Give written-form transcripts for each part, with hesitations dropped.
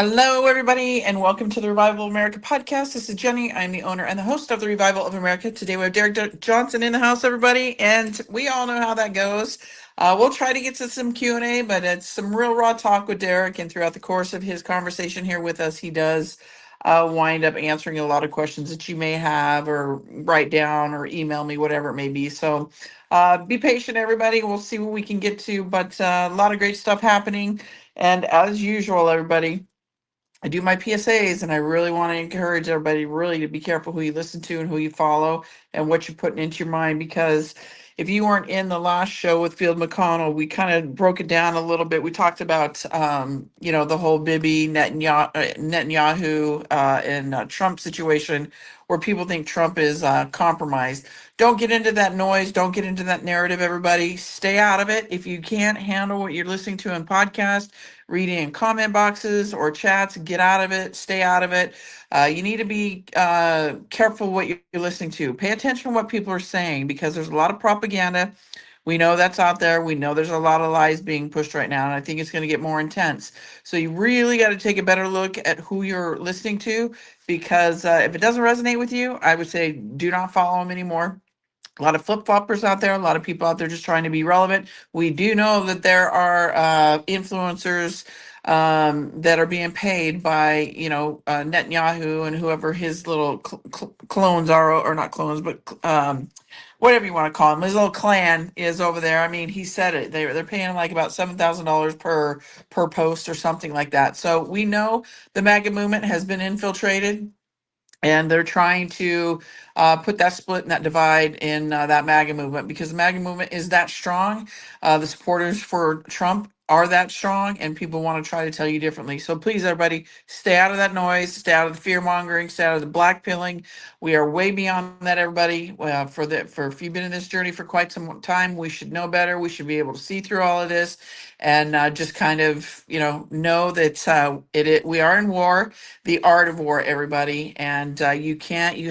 Hello, everybody, and welcome to the Revival of America podcast. This is Jenny. I'm the owner and the host of the Revival of America. Today we have Derek Johnson in the house, everybody, and we all know how that goes. We'll try to get to some Q&A, but it's some real raw talk with Derek, and throughout the course of his conversation here with us, he does wind up answering a lot of questions that you may have or write down or email me, whatever it may be. So be patient, everybody. We'll see what we can get to, but a lot of great stuff happening. And as usual, everybody, I do my PSAs, and I really want to encourage everybody really to be careful who you listen to and who you follow and what you're putting into your mind. Because if you weren't in the last show with Field McConnell, we kind of broke it down a little bit. We talked about, the whole Bibi Netanyahu and Trump situation, where people think Trump is compromised. Don't get into that noise. Don't get into that narrative, everybody. Stay out of it. If you can't handle what you're listening to in podcast, reading in comment boxes or chats, get out of it. Stay out of it. You need to be careful what you're listening to. Pay attention to what people are saying, because there's a lot of propaganda. We know that's out there. We know there's a lot of lies being pushed right now, and I think it's going to get more intense. So you really got to take a better look at who you're listening to, because if it doesn't resonate with you, I would say do not follow them anymore. A lot of flip-floppers out there, a lot of people out there just trying to be relevant. We do know that there are influencers that are being paid by, Netanyahu and whoever his little clones are, or not clones, but whatever you want to call him. His little clan is over there. I mean, he said it. They're paying him like about $7,000 per post or something like that. So we know the MAGA movement has been infiltrated, and they're trying to put that split and that divide in that MAGA movement, because the MAGA movement is that strong. The supporters for Trump are that strong, and people want to try to tell you differently. So please, everybody, stay out of that noise, stay out of the fear mongering, stay out of the black pilling. We are way beyond that, everybody. For if you've been in this journey for quite some time, we should know better. We should be able to see through all of this, and just kind of, know that we are in war, the art of war, everybody. And you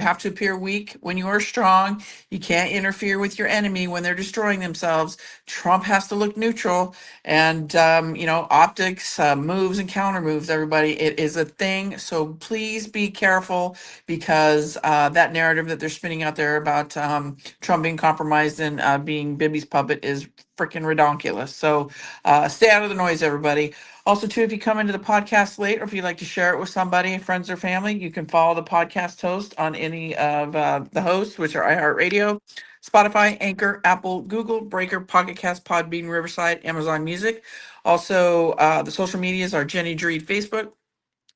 have to appear weak when you are strong. You can't interfere with your enemy when they're destroying themselves. Trump has to look neutral, and optics, moves and counter moves, everybody. It is a thing. So please be careful, because that narrative that they're spinning out there about Trump being compromised and being Bibi's puppet is freaking redonkulous. So stay out of the noise, everybody. Also, too, if you come into the podcast late, or if you'd like to share it with somebody, friends or family, you can follow the podcast host on any of the hosts, which are iHeartRadio, Spotify, Anchor, Apple, Google, Breaker, Pocket Cast, Podbean, Riverside, Amazon Music. Also, the social medias are Jenny JERREAD Facebook,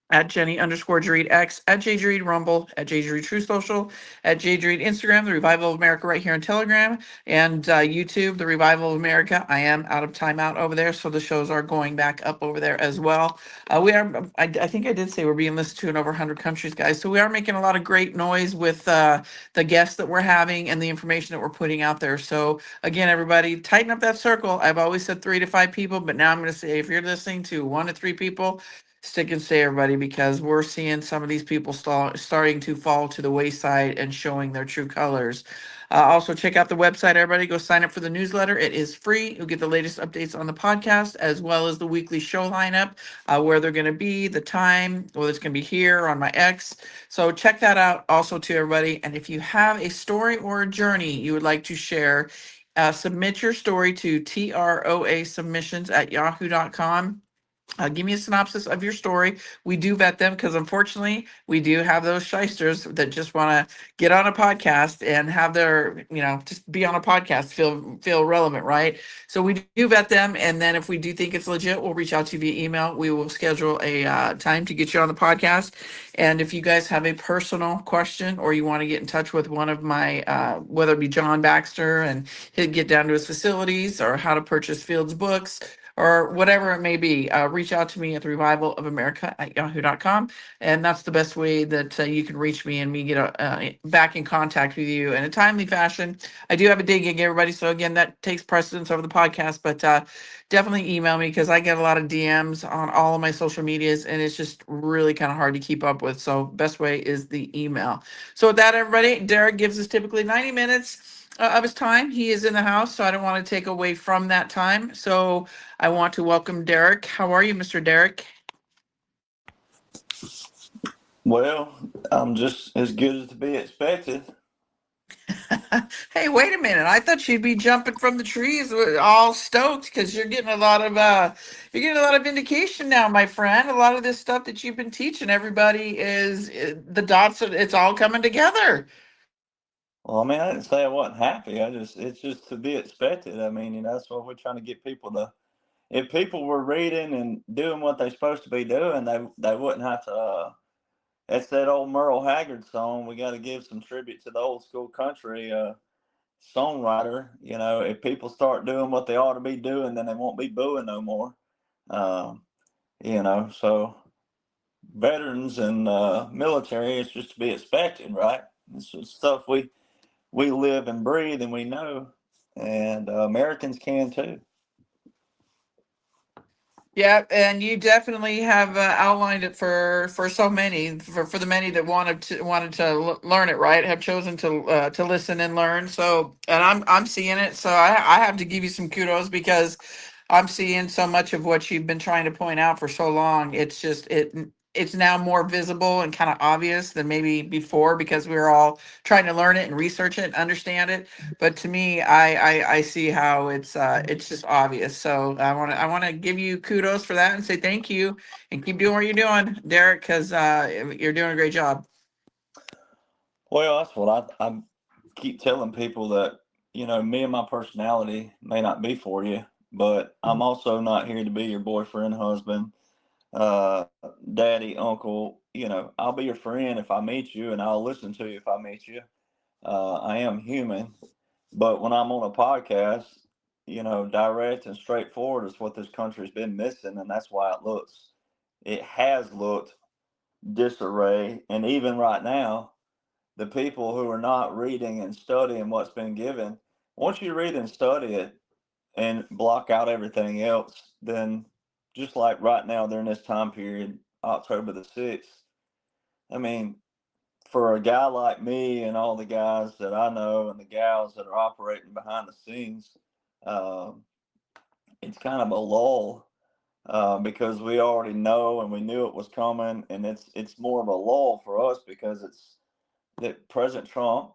at Jenny_JERREAD X, at JJREAD Rumble, at JJREAD True Social, at JJREAD Instagram, The Revival of America right here on Telegram, and YouTube, The Revival of America. I am out of timeout over there, so the shows are going back up over there as well. I think I did say we're being listened to in over 100 countries, guys. So we are making a lot of great noise with the guests that we're having and the information that we're putting out there. So again, everybody, tighten up that circle. I've always said 3 to 5 people, but now I'm going to say, if you're listening to 1 to 3 people, stick and stay, everybody, because we're seeing some of these people starting to fall to the wayside and showing their true colors. Also, check out the website, everybody. Go sign up for the newsletter. It is free. You'll get the latest updates on the podcast, as well as the weekly show lineup, where they're going to be, the time, whether it's going to be here on my X. So check that out also, to everybody. And if you have a story or a journey you would like to share, submit your story to troasubmissions@yahoo.com. Give me a synopsis of your story. We do vet them, because unfortunately we do have those shysters that just want to get on a podcast and have their, just be on a podcast, feel relevant, right? So we do vet them, and then if we do think it's legit, we'll reach out to you via email. We will schedule a time to get you on the podcast. And if you guys have a personal question, or you want to get in touch with one of my, whether it be John Baxter and he'll get down to his facilities, or how to purchase Field's books, or whatever it may be, reach out to me at therevivalofamerica@yahoo.com. And that's the best way that you can reach me, and me get back in contact with you in a timely fashion. I do have a day gig, everybody. So again, that takes precedence over the podcast, but definitely email me, because I get a lot of DMs on all of my social medias, and it's just really kind of hard to keep up with. So best way is the email. So with that, everybody, Derek gives us typically 90 minutes of his time. He is in the house, so I don't want to take away from that time. So I want to welcome Derek. How are you, Mr. Derek? Well, I'm just as good as to be expected. Hey, wait a minute. I thought you'd be jumping from the trees all stoked because you're getting a lot of vindication now, my friend. A lot of this stuff that you've been teaching everybody is the dots, it's all coming together. Well, I mean, I didn't say I wasn't happy. It's just to be expected. I mean, that's what we're trying to get people to. If people were reading and doing what they're supposed to be doing, they wouldn't have to. It's that old Merle Haggard song. We got to give some tribute to the old school country songwriter. If people start doing what they ought to be doing, then they won't be booing no more. Um, so veterans and military, it's just to be expected, right? It's just stuff we live and breathe and we know, and Americans can too. Yeah, and you definitely have outlined it for so many for the many that wanted to learn it, right, have chosen to listen and learn. So, and I'm seeing it. So I have to give you some kudos because I'm seeing so much of what you've been trying to point out for so long. It's now more visible and kind of obvious than maybe before because we were all trying to learn it and research it and understand it. But to me, I see how it's just obvious. So I want to give you kudos for that and say thank you and keep doing what you're doing, Derek, because you're doing a great job. Well, that's what I keep telling people that, me and my personality may not be for you, but I'm also not here to be your boyfriend, husband, daddy, uncle. I'll be your friend if I meet you, and I'll listen to you if I meet you. I am human, but when I'm on a podcast, direct and straightforward is what this country's been missing, and that's why it has looked disarray. And even right now, the people who are not reading and studying what's been given, once you read and study it and block out everything else, then just like right now during this time period, October the 6th, I mean, for a guy like me and all the guys that I know and the gals that are operating behind the scenes, um, it's kind of a lull because we already know and we knew it was coming, and it's more of a lull for us because it's that President Trump,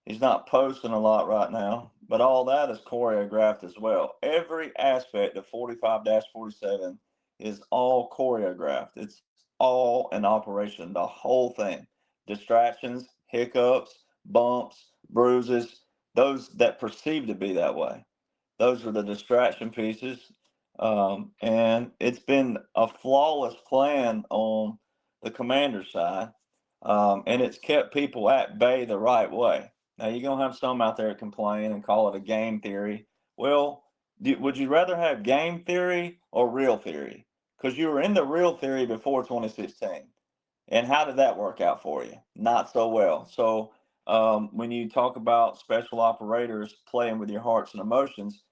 he's not posting a lot right now, but all that is choreographed as well. Every aspect of 45-47 is all choreographed. It's all an operation, the whole thing. Distractions, hiccups, bumps, bruises, those that perceive to be that way. Those are the distraction pieces. And it's been a flawless plan on the commander's side. And it's kept people at bay the right way. Now, you're going to have some out there complain and call it a game theory. Well, would you rather have game theory or real theory? Because you were in the real theory before 2016. And how did that work out for you? Not so well. So, when you talk about special operators playing with your hearts and emotions,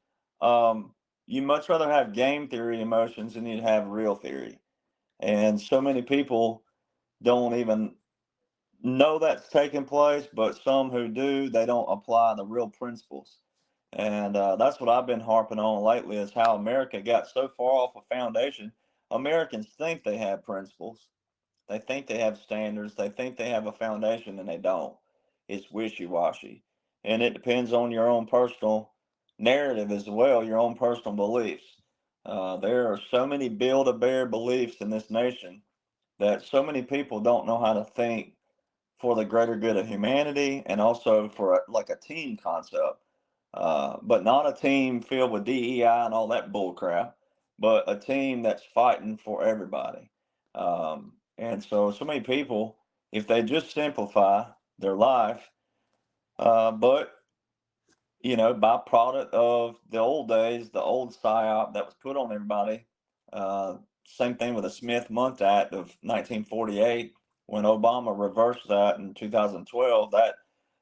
you much rather have game theory emotions than you'd have real theory. And so many people don't even know that's taking place, but some who do, they don't apply the real principles. And that's what I've been harping on lately is how America got so far off a foundation. Americans think they have principles, they think they have standards, they think they have a foundation, and they don't. It's wishy washy. And it depends on your own personal narrative as well, your own personal beliefs. There are so many build a bear beliefs in this nation that so many people don't know how to think for the greater good of humanity and also for like a team concept. But not a team filled with DEI and all that bull crap, but a team that's fighting for everybody. And so many people, if they just simplify their life, but byproduct of the old days, the old psyop that was put on everybody. Same thing with the Smith-Mundt Act of 1948, when Obama reversed that in 2012.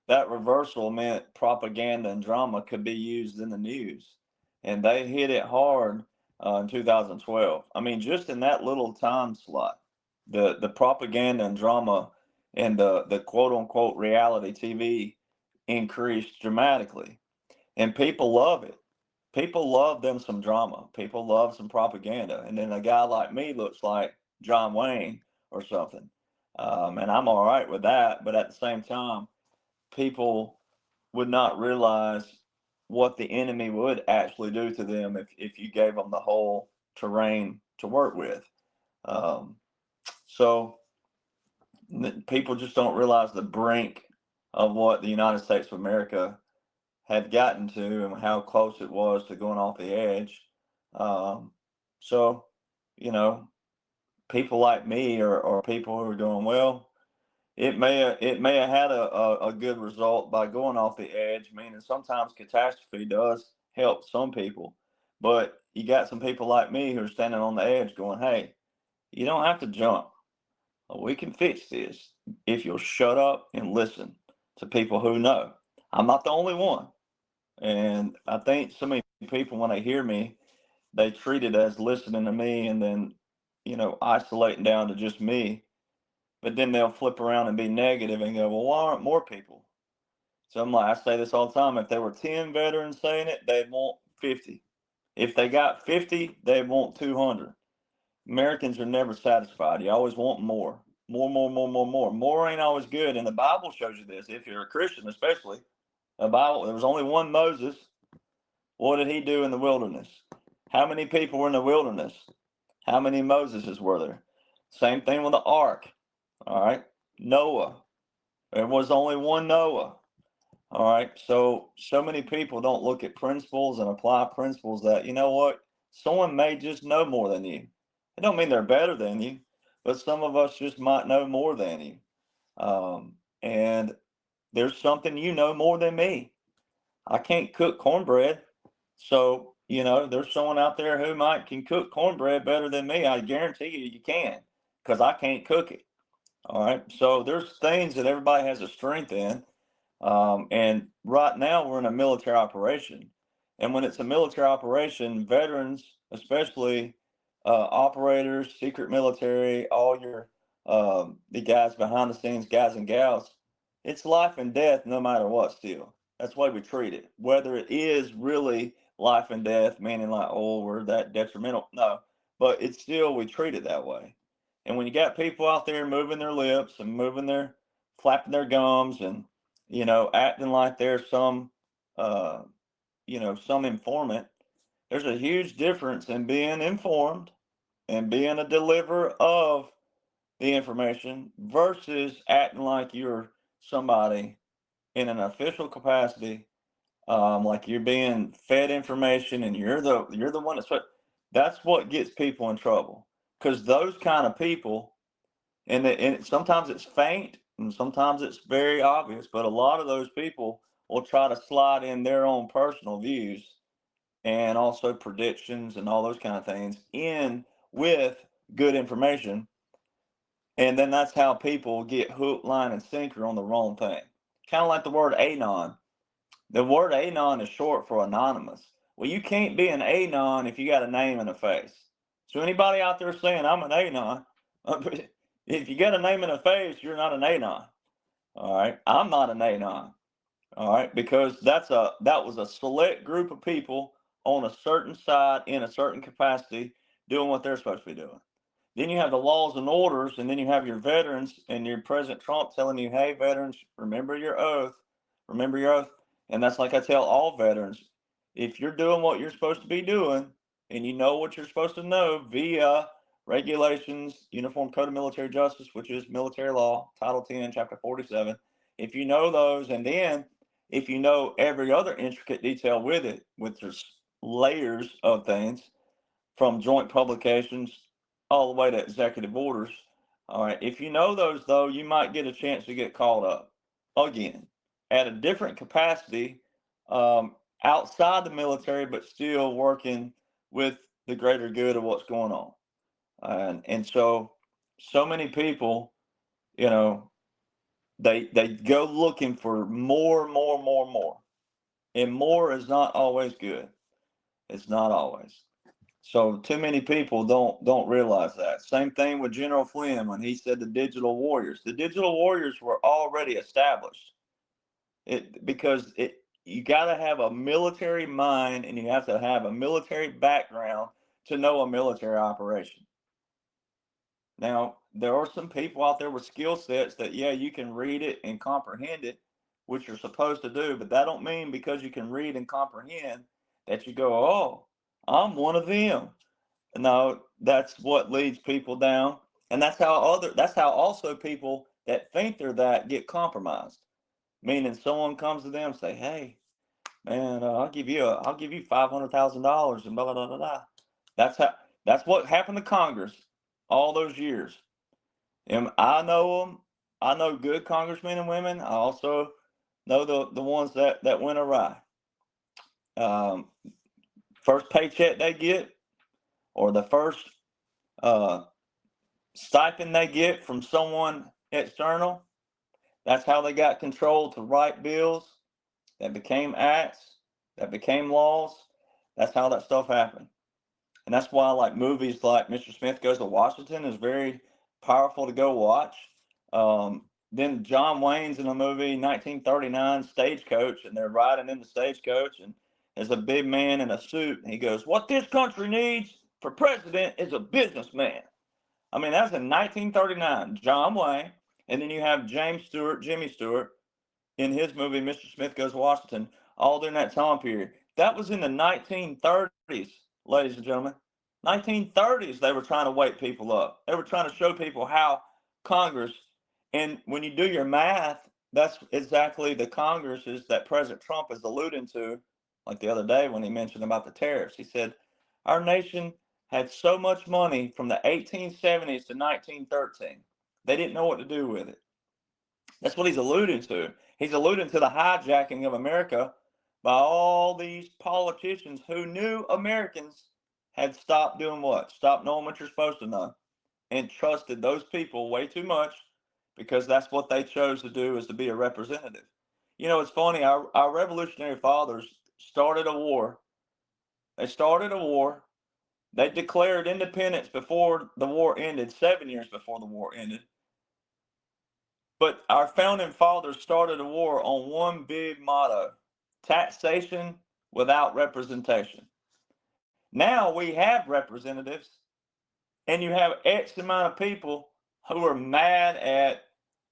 That reversal meant propaganda and drama could be used in the news, and they hit it hard in 2012. I mean, just in that little time slot, the propaganda and drama and the quote unquote reality TV increased dramatically, and people love it. People love them some drama. People love some propaganda. And then a guy like me looks like John Wayne or something. And I'm all right with that. But at the same time, people would not realize what the enemy would actually do to them if you gave them the whole terrain to work with. Um, so people just don't realize the brink of what the United States of America had gotten to and how close it was to going off the edge. Um, so, you know, people like me or people who are doing well, it may have had a good result by going off the edge, meaning sometimes catastrophe does help some people. But you got some people like me who are standing on the edge going, hey, you don't have to jump. We can fix this if you'll shut up and listen to people who know. I'm not the only one. And I think so many people, when they hear me, they treat it as listening to me and then, isolating down to just me. But then they'll flip around and be negative and go, well, why aren't more people? So I'm like, I say this all the time. If there were 10 veterans saying it, they'd want 50. If they got 50, they'd want 200. Americans are never satisfied. You always want more. More, more, more, more, more. More ain't always good. And the Bible shows you this. If you're a Christian, especially, the Bible, there was only one Moses. What did he do in the wilderness? How many people were in the wilderness? How many Moseses were there? Same thing with the ark. All right. Noah. There was only one Noah. All right. So many people don't look at principles and apply principles that, you know what? Someone may just know more than you. It don't mean they're better than you, but some of us just might know more than you. And there's something you know more than me. I can't cook cornbread. So, there's someone out there who can cook cornbread better than me. I guarantee you can, because I can't cook it. All right. So there's things that everybody has a strength in. And right now we're in a military operation. And when it's a military operation, veterans, especially operators, secret military, all your the guys behind the scenes, guys and gals, it's life and death no matter what still. That's the way we treat it. Whether it is really life and death, meaning like, oh, we're that detrimental. No, but it's still, we treat it that way. And when you got people out there moving their lips and flapping their gums and, acting like they're some informant, there's a huge difference in being informed and being a deliverer of the information versus acting like you're somebody in an official capacity, like you're being fed information and you're the one that's what gets people in trouble, because those kind of people, and sometimes it's faint and sometimes it's very obvious, but a lot of those people will try to slide in their own personal views and also predictions and all those kind of things in with good information. And then that's how people get hook, line, and sinker on the wrong thing. Kind of like the word anon. The word anon is short for anonymous. Well, you can't be an anon if you got a name and a face. So anybody out there saying I'm an anon, if you got a name and a face, you're not an anon. All right, I'm not an anon. All right, because that was a select group of people on a certain side in a certain capacity doing what they're supposed to be doing. Then you have the laws and orders, and then you have your veterans and your President Trump telling you, hey, veterans, remember your oath. Remember your oath. And that's like I tell all veterans, if you're doing what you're supposed to be doing and you know what you're supposed to know via regulations, Uniform Code of Military Justice, which is military law, Title 10, Chapter 47, if you know those, and then if you know every other intricate detail with it, with just layers of things, from joint publications all the way to executive orders. All right. If you know those, though, you might get a chance to get caught up again at a different capacity, outside the military, but still working with the greater good of what's going on. And so many people, you know, they go looking for more, more, more, more. And more is not always good. It's not always. So too many people don't realize that. Same thing with General Flynn when he said the digital warriors. The digital warriors were already established. You got to have a military mind and you have to have a military background to know a military operation. Now, there are some people out there with skill sets that, yeah, you can read it and comprehend it, which you're supposed to do, but that don't mean because you can read and comprehend that you go, oh, I'm one of them. No, that's what leads people down. And that's how also people that think they're that get compromised. Meaning someone comes to them and say, hey, man, I'll give you $500,000 and blah, blah, blah, blah, blah. That's how, that's what happened to Congress all those years. And I know them. I know good congressmen and women. I also know the ones that went awry. Um, First paycheck they get, or the first uh, stipend they get from someone external, that's how they got control to write bills that became acts, that became laws. That's how that stuff happened. And that's why like movies like Mr. Smith Goes to Washington is very powerful to go watch. Then John Wayne's in a movie 1939 Stagecoach, and they're riding in the stagecoach, and there's a big man in a suit, and he goes, what this country needs for president is a businessman. I mean, that's in 1939, John Wayne. And then you have James Stewart, Jimmy Stewart, in his movie Mr. Smith Goes to Washington, all during that time period. That was in the 1930s, ladies and gentlemen. 1930s, they were trying to wake people up. They were trying to show people how Congress, and when you do your math, that's exactly the Congresses that President Trump is alluding to. Like the other day when he mentioned about the tariffs, he said, our nation had so much money from the 1870s to 1913. They didn't know what to do with it. That's what he's alluding to. He's alluding to the hijacking of America by all these politicians who knew Americans had stopped doing what? Stopped knowing what you're supposed to know, and trusted those people way too much because that's what they chose to do, is to be a representative. You know, it's funny, our revolutionary fathers started a war. They started a war. They declared independence before the war ended, 7 years before the war ended. But our founding fathers started a war on one big motto: taxation without representation. Now we have representatives, and you have X amount of people who are mad at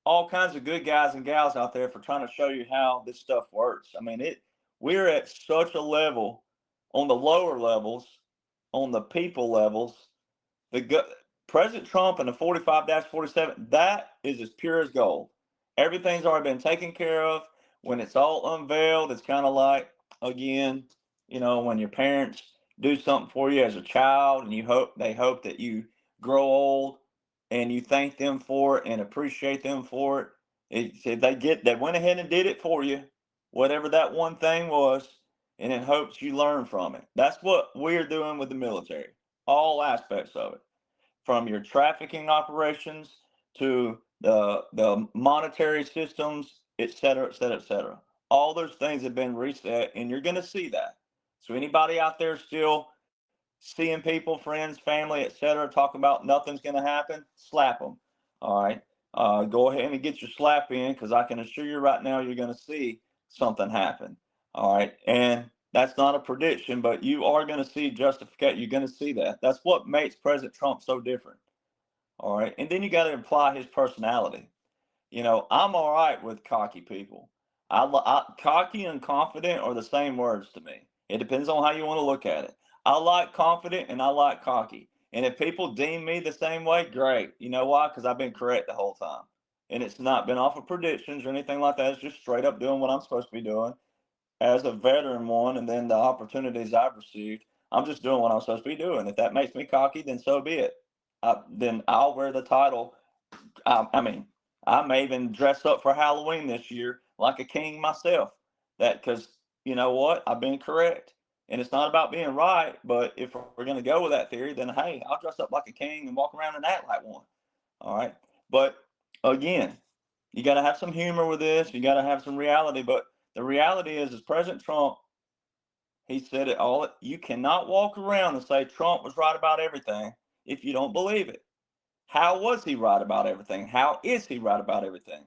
all kinds of good guys and gals out there for trying to show you how this stuff works. I mean, we're at such a level on the lower levels, on the people levels. The President Trump and the 45-47, that is as pure as gold. Everything's already been taken care of. When it's all unveiled, it's kind of like, again, you know, when your parents do something for you as a child, and they hope that you grow old and you thank them for it and appreciate them for it. They went ahead and did it for you, whatever that one thing was, and in hopes you learn from it. That's what we're doing with the military, all aspects of it, from your trafficking operations to the monetary systems, et cetera, et cetera, et cetera. All those things have been reset, and you're going to see that. So anybody out there still seeing people, friends, family, et cetera, talk about nothing's going to happen, slap them. All right. Go ahead and get your slap in, because I can assure you right now you're going to see something happen. All right. And that's not a prediction, but you are going to see justification. You're going to see that. That's what makes President Trump so different. All right. And then you got to apply his personality. You know, I'm all right with cocky people. Cocky and confident are the same words to me. It depends on how you want to look at it. I like confident and I like cocky. And if people deem me the same way, great. You know why? Because I've been correct the whole time. And it's not been off of predictions or anything like that. It's just straight up doing what I'm supposed to be doing as a veteran one, and then the opportunities I've received. I'm just doing what I'm supposed to be doing. If that makes me cocky, then so be it. Then I'll wear the title. I mean, I may even dress up for Halloween this year like a king myself. Because you know what? I've been correct. And it's not about being right, but if we're going to go with that theory, then hey, I'll dress up like a king and walk around and act like one. All right. But again, you got to have some humor with this. You got to have some reality. But the reality is President Trump, he said it all. You cannot walk around and say Trump was right about everything if you don't believe it. How was he right about everything? How is he right about everything?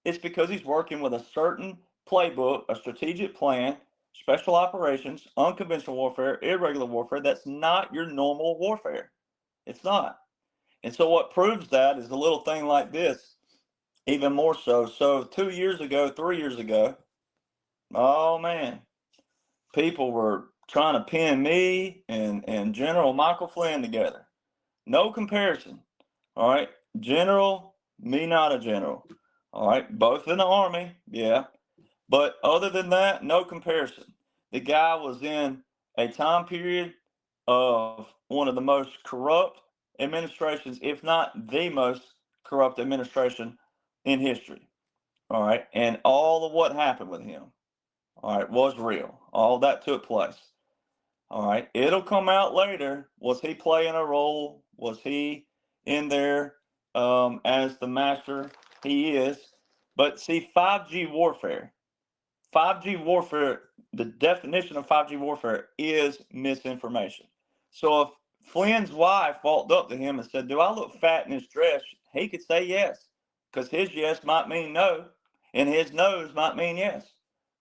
It's because he's working with a certain playbook, a strategic plan, special operations, unconventional warfare, irregular warfare. That's not your normal warfare. It's not. And so what proves that is a little thing like this, even more so. So 2 years ago, 3 years ago, oh man, people were trying to pin me and General Michael Flynn together. No comparison. All right. General, me not a general. All right. Both in the Army. Yeah. But other than that, no comparison. The guy was in a time period of one of the most corrupt administrations, if not the most corrupt administration in history. All right. And all of what happened with him, all right, was real. All that took place. All right. It'll come out later. Was he playing a role? Was he in there as the master? He is. But see, 5G warfare. 5G warfare, the definition of 5G warfare is misinformation. So if Flynn's wife walked up to him and said, "Do I look fat in this dress?" he could say yes, because his yes might mean no, and his no's might mean yes.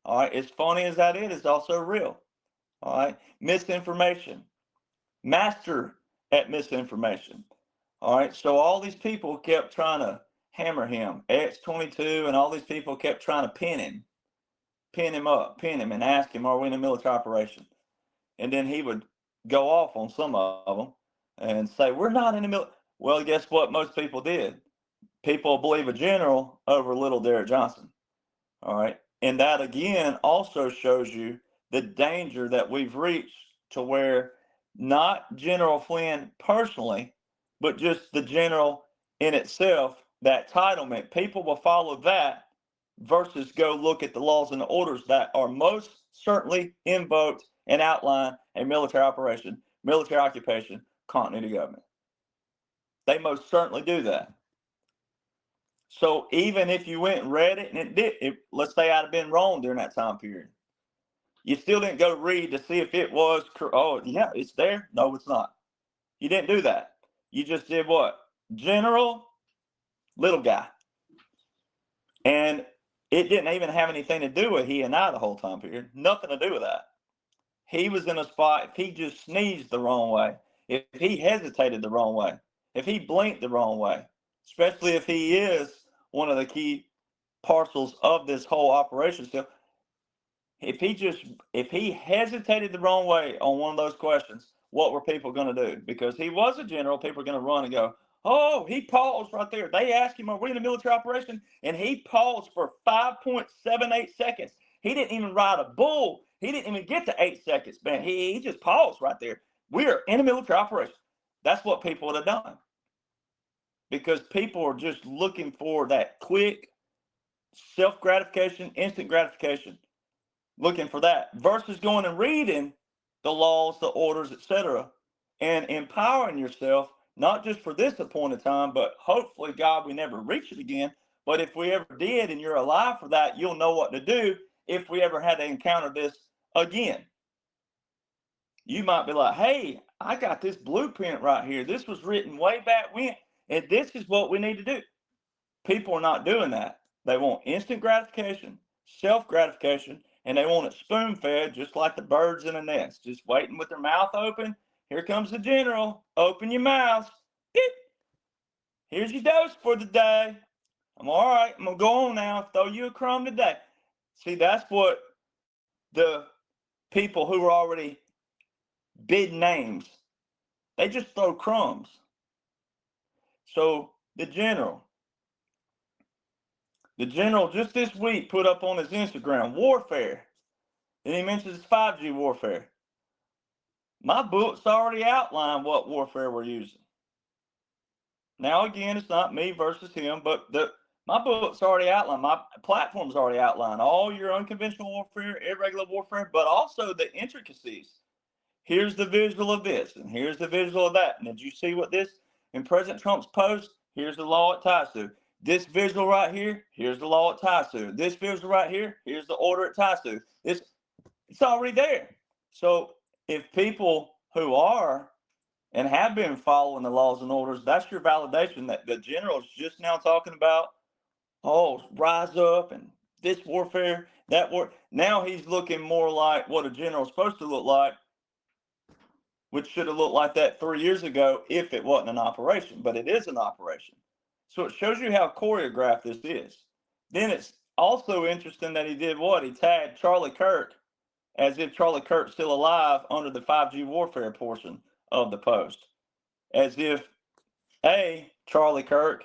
All right. As funny as that is, it's also real. All right. Misinformation. Master at misinformation. All right. So all these people kept trying to hammer him. X-22 and all these people kept trying to pin him up, pin him, and ask him, "Are we in a military operation?" And then he would go off on some of them and say, "We're not in a military." Well, guess what? Most people did. People believe a general over little Derek Johnson. All right. And that again also shows you the danger that we've reached, to where not General Flynn personally, but just the general in itself, that titlement, people will follow that versus go look at the laws and the orders that are most certainly invoked and outline a military operation, military occupation, continuity government. They most certainly do that. So even if you went and read it and it did, let's say I'd have been wrong during that time period, you still didn't go read to see if it was, oh yeah, it's there. No, it's not. You didn't do that. You just did what? General, little guy. And it didn't even have anything to do with he and I the whole time period. Nothing to do with that. He was in a spot, if he just sneezed the wrong way, if he hesitated the wrong way, if he blinked the wrong way, especially if he is one of the key parcels of this whole operation still, if he hesitated the wrong way on one of those questions, what were people going to do? Because he was a general, people are going to run and go, "Oh, he paused right there." They asked him, "Are we in a military operation?" And he paused for 5.78 seconds. He didn't even ride a bull. He didn't even get to 8 seconds, man. He just paused right there. We're in a military operation. That's what people would have done. Because people are just looking for that quick self-gratification, instant gratification. Looking for that versus going and reading the laws, the orders, etc., and empowering yourself, not just for this appointed time, but hopefully, God, we never reach it again. But if we ever did and you're alive for that, you'll know what to do if we ever had to encounter this again. You might be like, "Hey, I got this blueprint right here. This was written way back when, and this is what we need to do." People are not doing that. They want instant gratification, self-gratification, and they want it spoon-fed, just like the birds in a nest, just waiting with their mouth open. Here comes the general. Open your mouth. Beep. Here's your dose for the day. I'm all right. I'm going to go on now. Throw you a crumb today. See, that's what the people who are already big names, they just throw crumbs. So the general just this week put up on his Instagram, warfare. And he mentions 5G warfare. My book's already outlined what warfare we're using. Now, again, it's not me versus him, but my book's already outlined. My platform's already outlined all your unconventional warfare, irregular warfare, but also the intricacies. Here's the visual of this, and here's the visual of that. And did you see what this in President Trump's post? Here's the law it ties to. This visual right here, here's the law it ties to. This visual right here, here's the order it ties to. It's already there. So if people who are and have been following the laws and orders, that's your validation that the general's just now talking about, oh, rise up and this warfare, that war. Now he's looking more like what a general's supposed to look like which should have looked like that 3 years ago if it wasn't an operation, but it is an operation. So it shows you how choreographed this is. Then it's also interesting that he did what? He tagged Charlie Kirk as if Charlie Kirk's still alive under the 5G warfare portion of the post. As if, hey, Charlie Kirk,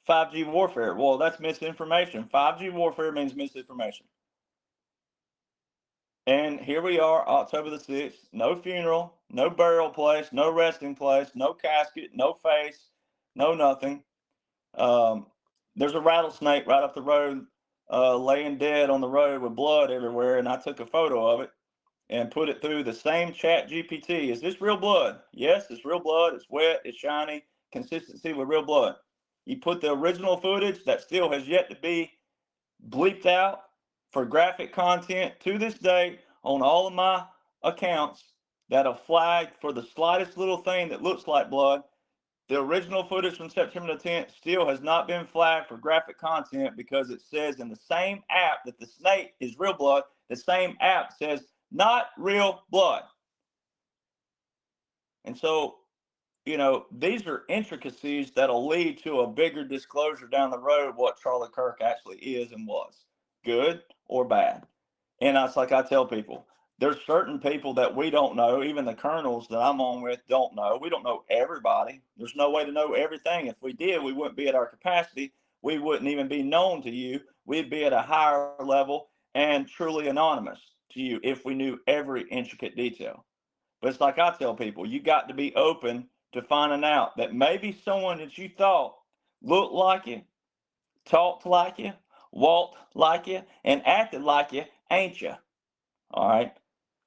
5G warfare. Well, that's misinformation. 5G warfare means misinformation. And here we are, October the 6th, no funeral, no burial place, no resting place, no casket, no face, no nothing. There's a rattlesnake right up the road, laying dead on the road with blood everywhere, and I took a photo of it and put it through the same chat GPT. Is this real blood? Yes, it's real blood. It's wet, it's shiny, consistency with real blood. You put the original footage that still has yet to be bleeped out for graphic content to this day on all of my accounts that are flagged for the slightest little thing that looks like blood. The original footage from September the 10th still has not been flagged for graphic content because it says in the same app that the snake is real blood, the same app says not real blood. And so, you know, these are intricacies that'll lead to a bigger disclosure down the road what Charlie Kirk actually is and was, good or bad. And it's like I tell people, there's certain people that we don't know, even the colonels that I'm on with don't know. We don't know everybody. There's no way to know everything. If we did, we wouldn't be at our capacity. We wouldn't even be known to you. We'd be at a higher level and truly anonymous to you if we knew every intricate detail. But it's like I tell people, you got to be open to finding out that maybe someone that you thought looked like you, talked like you, walked like you, and acted like you ain't you. All right.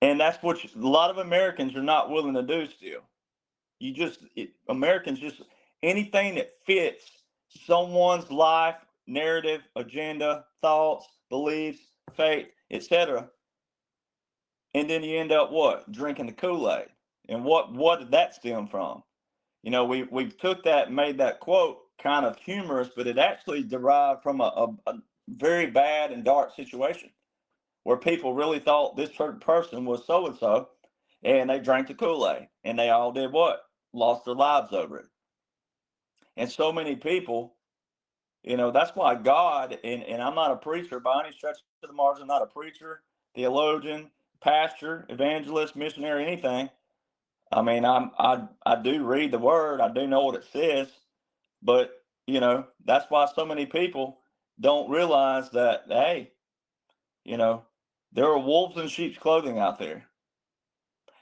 And that's what a lot of Americans are not willing to do still. Americans just, anything that fits someone's life, narrative, agenda, thoughts, beliefs, faith, etc. And then you end up what? Drinking the Kool-Aid. And what did that stem from? You know, we took that and made that quote kind of humorous, but it actually derived from a very bad and dark situation where people really thought this certain person was so and so, and they drank the Kool-Aid, and they all did what? Lost their lives over it. And so many people, you know, that's why God, and I'm not a preacher by any stretch of the margin, not a preacher, theologian, pastor, evangelist, missionary, anything. I mean, I do read the word, I do know what it says, but you know, that's why so many people don't realize that, hey, you know, there are wolves in sheep's clothing out there.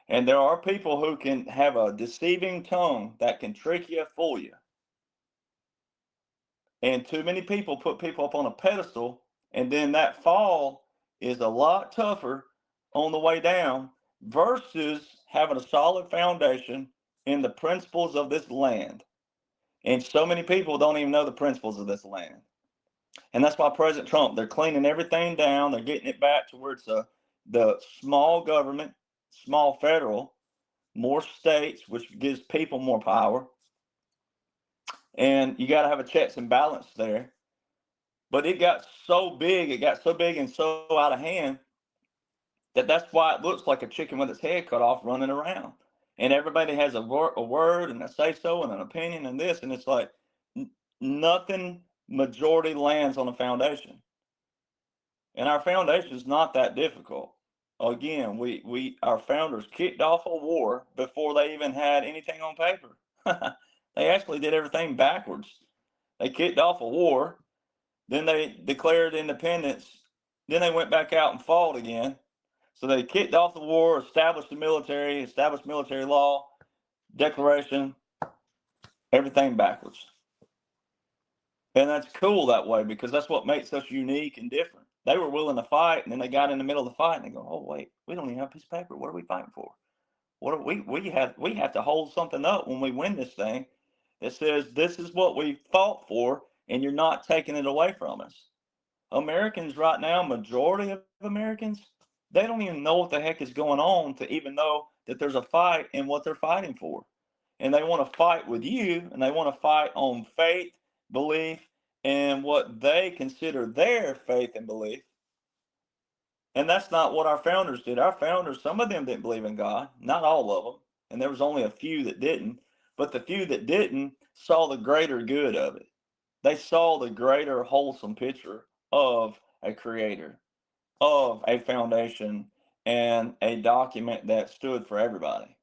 And there are people who can have a deceiving tongue that can trick you, fool you. And too many people put people up on a pedestal, and then that fall is a lot tougher on the way down versus having a solid foundation in the principles of this land. And so many people don't even know the principles of this land. And that's why President Trump, they're cleaning everything down. They're getting it back to where it's the small government, small federal, more states, which gives people more power. And you got to have a checks and balance there. But it got so big and so out of hand that that's why it looks like a chicken with its head cut off running around. And everybody has a word and a say so and an opinion and this. And it's like nothing majority lands on a foundation. And our foundation is not that difficult. Again, our founders kicked off a war before they even had anything on paper. They actually did everything backwards. They kicked off a war, then they declared independence, then they went back out and fought again. So they kicked off the war, established the military, established military law, declaration, everything backwards. And that's cool that way because that's what makes us unique and different. They were willing to fight, and then they got in the middle of the fight, and they go, "Oh wait, we don't even have a piece of paper. What are we fighting for? What are we have to hold something up when we win this thing that says this is what we fought for, and you're not taking it away from us." Americans right now, majority of Americans, they don't even know what the heck is going on to even know that there's a fight and what they're fighting for. And they want to fight with you, and they want to fight on faith, belief, and what they consider their faith and belief. And that's not what our founders did. Our founders, some of them didn't believe in God, not all of them. and there was only a few that didn't. But the few that didn't saw the greater good of it. They saw the greater wholesome picture of a creator, of a foundation, and a document that stood for everybody.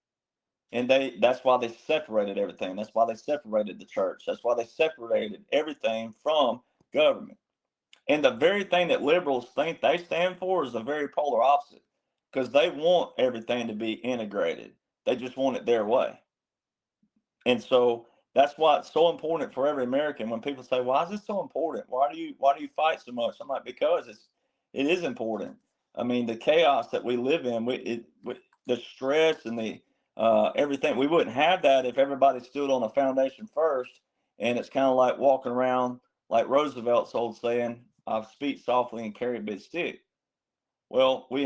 And that's why they separated everything. That's why they separated the church. That's why they separated everything from government. And the very thing that liberals think they stand for is the very polar opposite, because they want everything to be integrated. They just want it their way. And so that's why it's so important for every American. When people say, "Why is this so important? Why do you fight so much?" I'm like, because it is important. I mean, the chaos that we live in, the stress and the everything, we wouldn't have that if everybody stood on a foundation first. And it's kind of like walking around, like Roosevelt's old saying, "I speak softly and carry a big stick." Well, we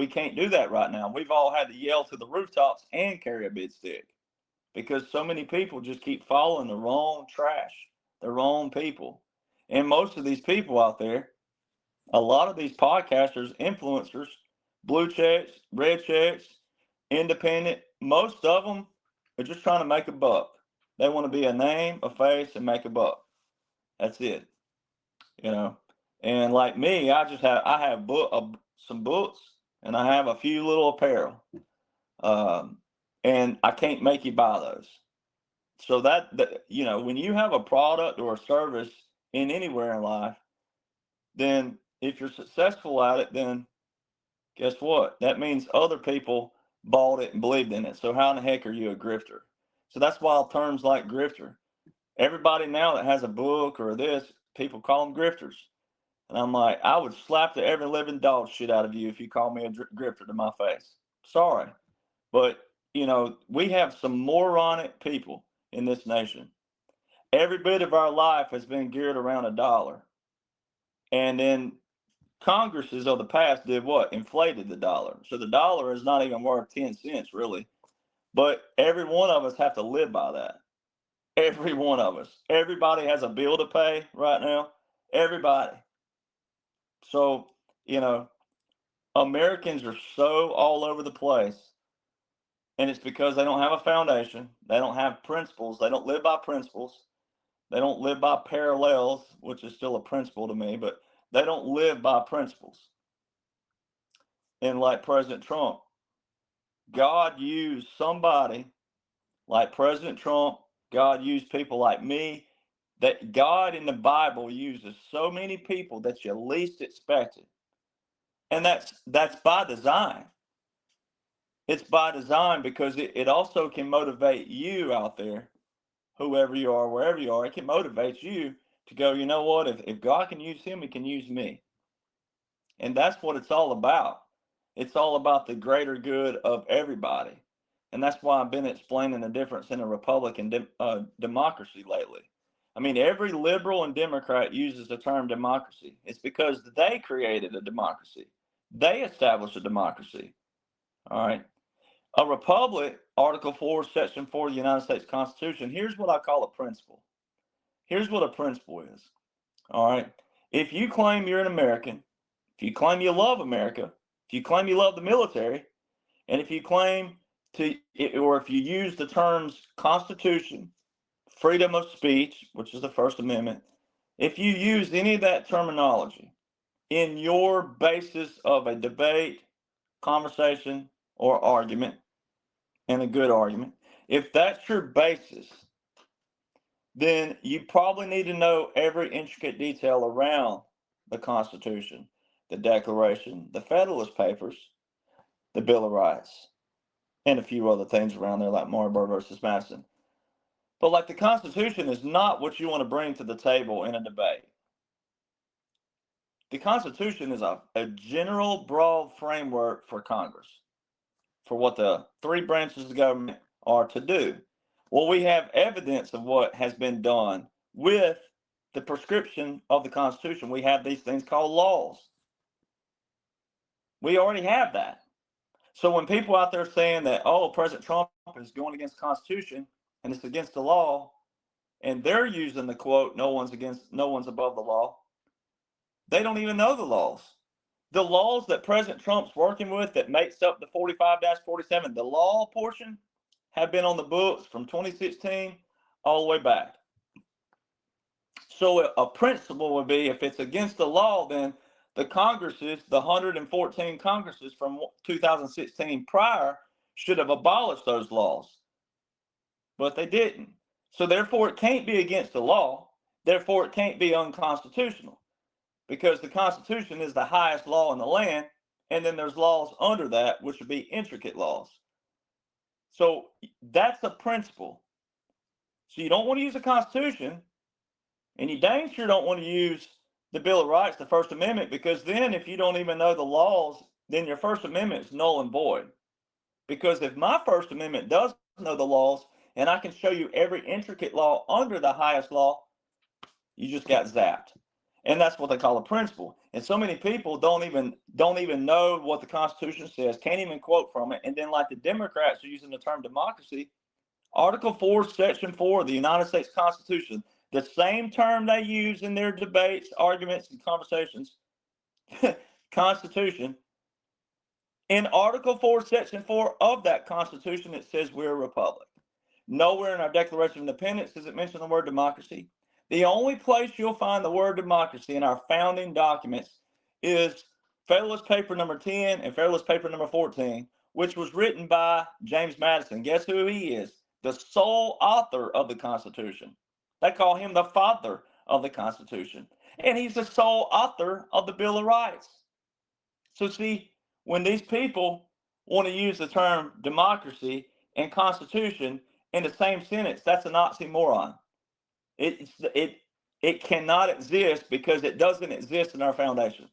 can't do that right now. We've all had to yell to the rooftops and carry a big stick, because so many people just keep following the wrong trash, the wrong people. And most of these people out there, a lot of these podcasters, influencers, blue checks, red checks, independent, most of them are just trying to make a buck. They want to be a name, a face, and make a buck. That's it, you know. And like me, I have some books, and I have a few little apparel, and I can't make you buy those. So when you have a product or a service in anywhere in life, then if you're successful at it, then guess what? That means other people bought it and believed in it. So how in the heck are you a grifter? So that's why terms like grifter. Everybody now that has a book or this, people call them grifters. And I'm like, I would slap the ever living dog shit out of you if you call me a grifter to my face. Sorry. But, we have some moronic people in this nation. Every bit of our life has been geared around a dollar. And then Congresses of the past did what? Inflated the dollar. So the dollar is not even worth 10 cents, really. But every one of us have to live by that. Every one of us. Everybody has a bill to pay right now. Everybody. So, Americans are so all over the place. And it's because they don't have a foundation. They don't have principles. They don't live by principles. They don't live by parallels, which is still a principle to me, but they don't live by principles. And like President Trump, God used somebody like President Trump. God used people like me. That God in the Bible uses so many people that you least expected. And that's by design. It's by design, because it also can motivate you out there, whoever you are, wherever you are. It can motivate you to go, you know what, if God can use him, he can use me. And that's what it's all about. It's all about the greater good of everybody. And that's why I've been explaining the difference in a republic and democracy lately. I mean, every liberal and Democrat uses the term democracy. It's because they created a democracy. They established a democracy. All right. A republic, Article 4, Section 4 of the United States Constitution, here's what I call a principle. Here's what a principle is. All right. If you claim you're an American, if you claim you love America, if you claim you love the military, and if you claim or if you use the terms Constitution, freedom of speech, which is the First Amendment, if you use any of that terminology in your basis of a debate, conversation, or argument, and a good argument, if that's your basis, then you probably need to know every intricate detail around the Constitution, the Declaration, the Federalist Papers, the Bill of Rights, and a few other things around there like Marbury versus Madison. But like, the Constitution is not what you want to bring to the table in a debate. The Constitution is a general, broad framework for Congress, for what the three branches of government are to do. Well, we have evidence of what has been done with the prescription of the Constitution. We have these things called laws. We already have that. So when people out there saying that, oh, President Trump is going against the Constitution and it's against the law, and they're using the quote, no one's above the law, they don't even know the laws. The laws that President Trump's working with that makes up the 45-47, the law portion, have been on the books from 2016 all the way back. So a principle would be, if it's against the law, then the Congresses, the 114 Congresses from 2016 prior, should have abolished those laws. But they didn't. So therefore it can't be against the law. Therefore it can't be unconstitutional, because the Constitution is the highest law in the land, and then there's laws under that, which would be intricate laws. So that's a principle. So you don't want to use the Constitution, and you dang sure don't want to use the Bill of Rights, the First Amendment, because then if you don't even know the laws, then your First Amendment is null and void. Because if my First Amendment does know the laws, and I can show you every intricate law under the highest law, you just got zapped. And that's what they call a principle. And so many people don't even know what the Constitution says, can't even quote from it. And then, like the Democrats are using the term democracy, Article 4, Section 4 of the United States Constitution, the same term they use in their debates, arguments, and conversations, Constitution. In Article 4, Section 4 of that Constitution, it says we're a republic. Nowhere in our Declaration of Independence does it mention the word democracy. The only place you'll find the word democracy in our founding documents is Federalist Paper number 10 and Federalist Paper number 14, which was written by James Madison. Guess who he is? The sole author of the Constitution. They call him the father of the Constitution. And he's the sole author of the Bill of Rights. So see, when these people want to use the term democracy and Constitution in the same sentence, that's an oxymoron. It cannot exist, because it doesn't exist in our foundation.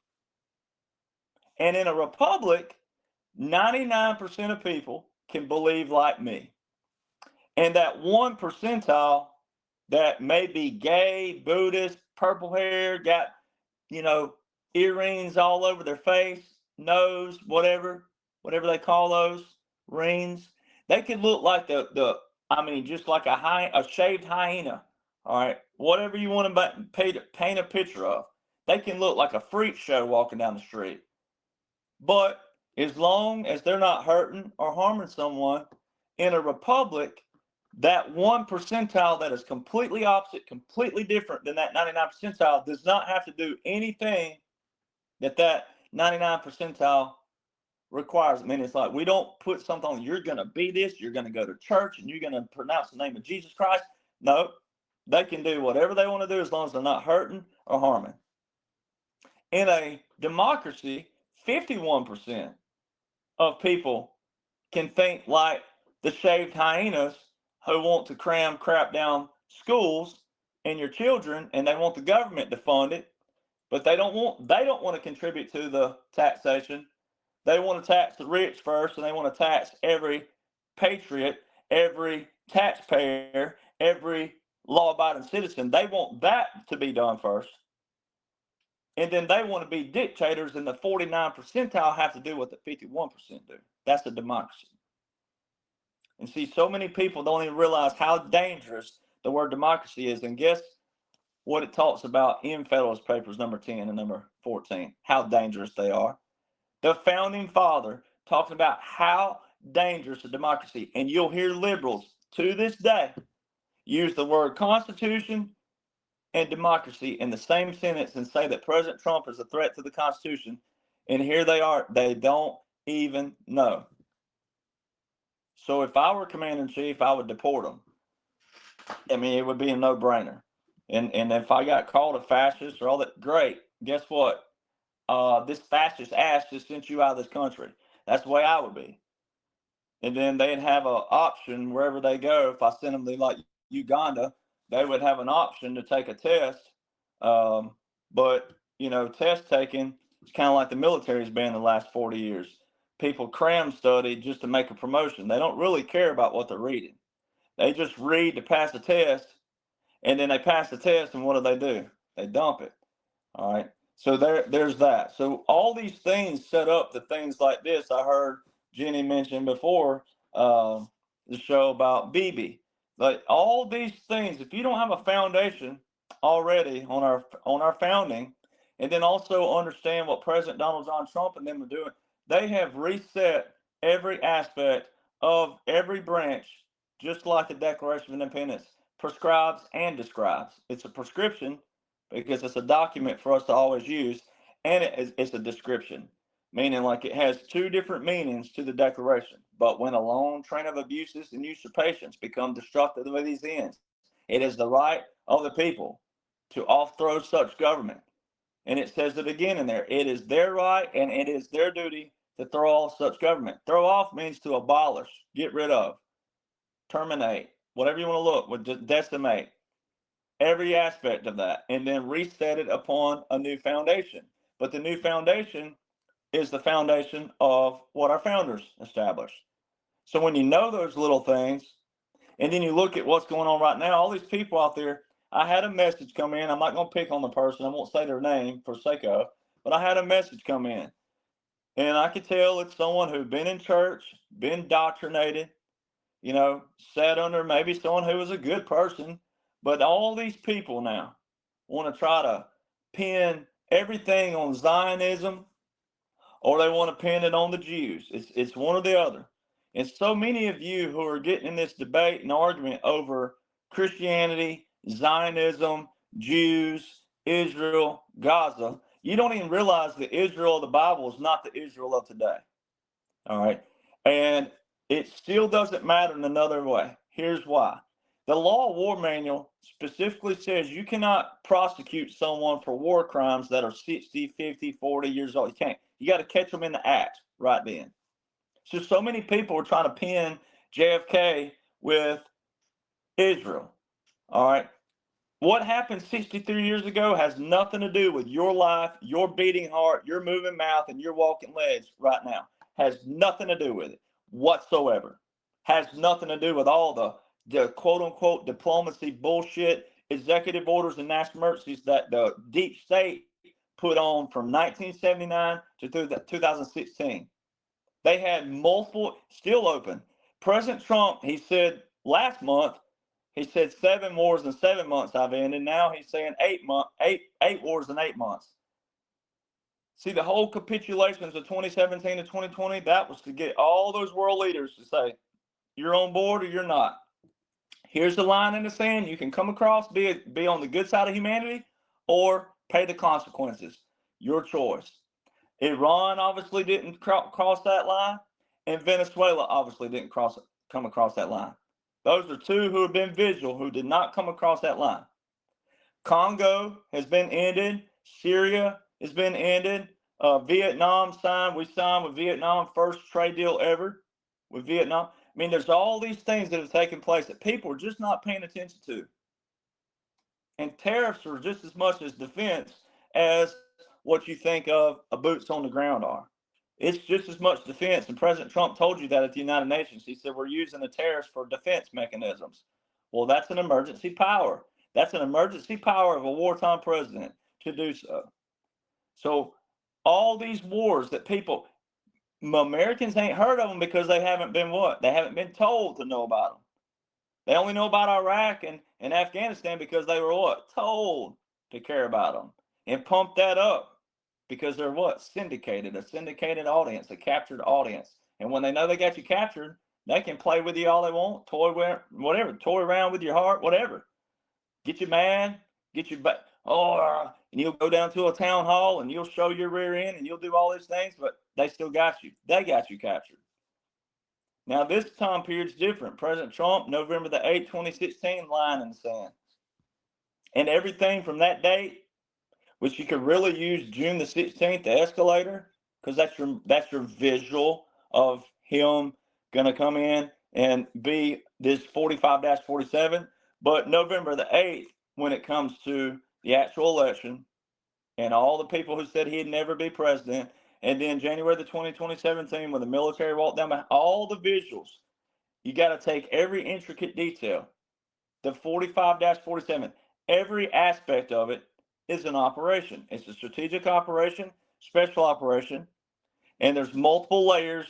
And in a republic, 99% of people can believe like me. And that 1 percentile that may be gay, Buddhist, purple hair, got, earrings all over their face, nose, whatever they call those rings, they could look like just like a shaved hyena. All right, whatever you want to paint a picture of, they can look like a freak show walking down the street. But as long as they're not hurting or harming someone, in a republic, that 1 percentile that is completely opposite, completely different than that 99 percentile, does not have to do anything that 99 percentile requires. I mean, it's like, we don't put something on, you're going to be this, you're going to go to church, and you're going to pronounce the name of Jesus Christ. No, they can do whatever they want to do as long as they're not hurting or harming. In a democracy, 51% of people can think like the shaved hyenas who want to cram crap down schools and your children, and they want the government to fund it, but they don't want to contribute to the taxation. They want to tax the rich first, and they want to tax every patriot, every taxpayer, every law-abiding citizen. They want that to be done first. And then they want to be dictators, and the 49 percentile have to do what the 51% do. That's a democracy. And see, so many people don't even realize how dangerous the word democracy is. And guess what it talks about in Federalist Papers number 10 and number 14, how dangerous they are. The founding father talking about how dangerous a democracy. And you'll hear liberals to this day use the word Constitution and democracy in the same sentence and say that President Trump is a threat to the Constitution. And here they are. They don't even know. So if I were commander-in-chief, I would deport them. I mean, it would be a no-brainer. And if I got called a fascist or all that, great. Guess what? This fascist ass just sent you out of this country. That's the way I would be. And then they'd have an option wherever they go. If I sent them to like Uganda, they would have an option to take a test. But, test taking is kind of like the military's been the last 40 years. People cram study just to make a promotion. They don't really care about what they're reading. They just read to pass the test, and then they pass the test, and what do? They dump it. All right. So there's that. So all these things set up to things like this. I heard Jenny mention before the show about BB. Like all these things, if you don't have a foundation already on our founding, and then also understand what President Donald John Trump and them are doing, they have reset every aspect of every branch just like the Declaration of Independence prescribes and describes. It's a prescription because it's a document for us to always use, and it's a description, meaning like it has two different meanings to the Declaration. But when a long train of abuses and usurpations become destructive of these ends, it is the right of the people to overthrow such government. And it says it again in there. It is their right and it is their duty to throw off such government. Throw off means to abolish, get rid of, terminate, whatever you want to look, with decimate, every aspect of that, and then reset it upon a new foundation. But the new foundation is the foundation of what our founders established. So when you know those little things, and then you look at what's going on right now, all these people out there, I had a message come in. I'm not going to pick on the person. I won't say their name for sake of, but I had a message come in. And I could tell it's someone who'd been in church, been indoctrinated, sat under maybe someone who was a good person. But all these people now want to try to pin everything on Zionism, or they want to pin it on the Jews. It's one or the other. And so many of you who are getting in this debate and argument over Christianity, Zionism, Jews, Israel, Gaza, you don't even realize the Israel of the Bible is not the Israel of today. All right. And it still doesn't matter in another way. Here's why. The Law of War Manual specifically says you cannot prosecute someone for war crimes that are 60, 50, 40 years old. You can't. You got to catch them in the act right then. So many people are trying to pin JFK with Israel. All right. What happened 63 years ago has nothing to do with your life, your beating heart, your moving mouth, and your walking legs right now. Has nothing to do with it whatsoever. Has nothing to do with all the quote unquote diplomacy bullshit, executive orders and national emergencies that the deep state put on from 1979 to 2016. They had multiple, still open. President Trump, he said last month, he said 7 wars in 7 months I've ended. Now he's saying 8 wars in 8 months. See, the whole capitulations of 2017 to 2020, that was to get all those world leaders to say, you're on board or you're not. Here's the line in the sand. You can come across, be on the good side of humanity, or pay the consequences. Your choice. Iran obviously didn't cross that line, and Venezuela obviously didn't come across that line. Those are two who have been visual, who did not come across that line. Congo has been ended. Syria has been ended. Vietnam we signed with Vietnam, first trade deal ever with Vietnam. I mean, there's all these things that have taken place that people are just not paying attention to. And tariffs are just as much as defense as what you think of a boots on the ground are. It's just as much defense. And President Trump told you that at the United Nations. He said, we're using the tariffs for defense mechanisms. Well, that's an emergency power. That's an emergency power of a wartime president to do so. So all these wars that Americans ain't heard of them because they haven't been what? They haven't been told to know about them. They only know about Iraq and Afghanistan because they were what? Told to care about them and pump that up because they're what? A syndicated audience, a captured audience. And when they know they got you captured, they can play with you all they want, toy around with your heart, whatever. Get you mad, get you back. And you'll go down to a town hall and you'll show your rear end and you'll do all these things, but they still got you. They got you captured. Now, this time period's different. President Trump, November the 8th, 2016, line in the sand. And everything from that date, which you could really use June the 16th, the escalator, because that's your visual of him going to come in and be this 45-47. But November the 8th, when it comes to the actual election and all the people who said he'd never be president, and then January the 2017, when the military walked down, all the visuals, you got to take every intricate detail. The 45-47, every aspect of it is an operation. It's a strategic operation, special operation, and there's multiple layers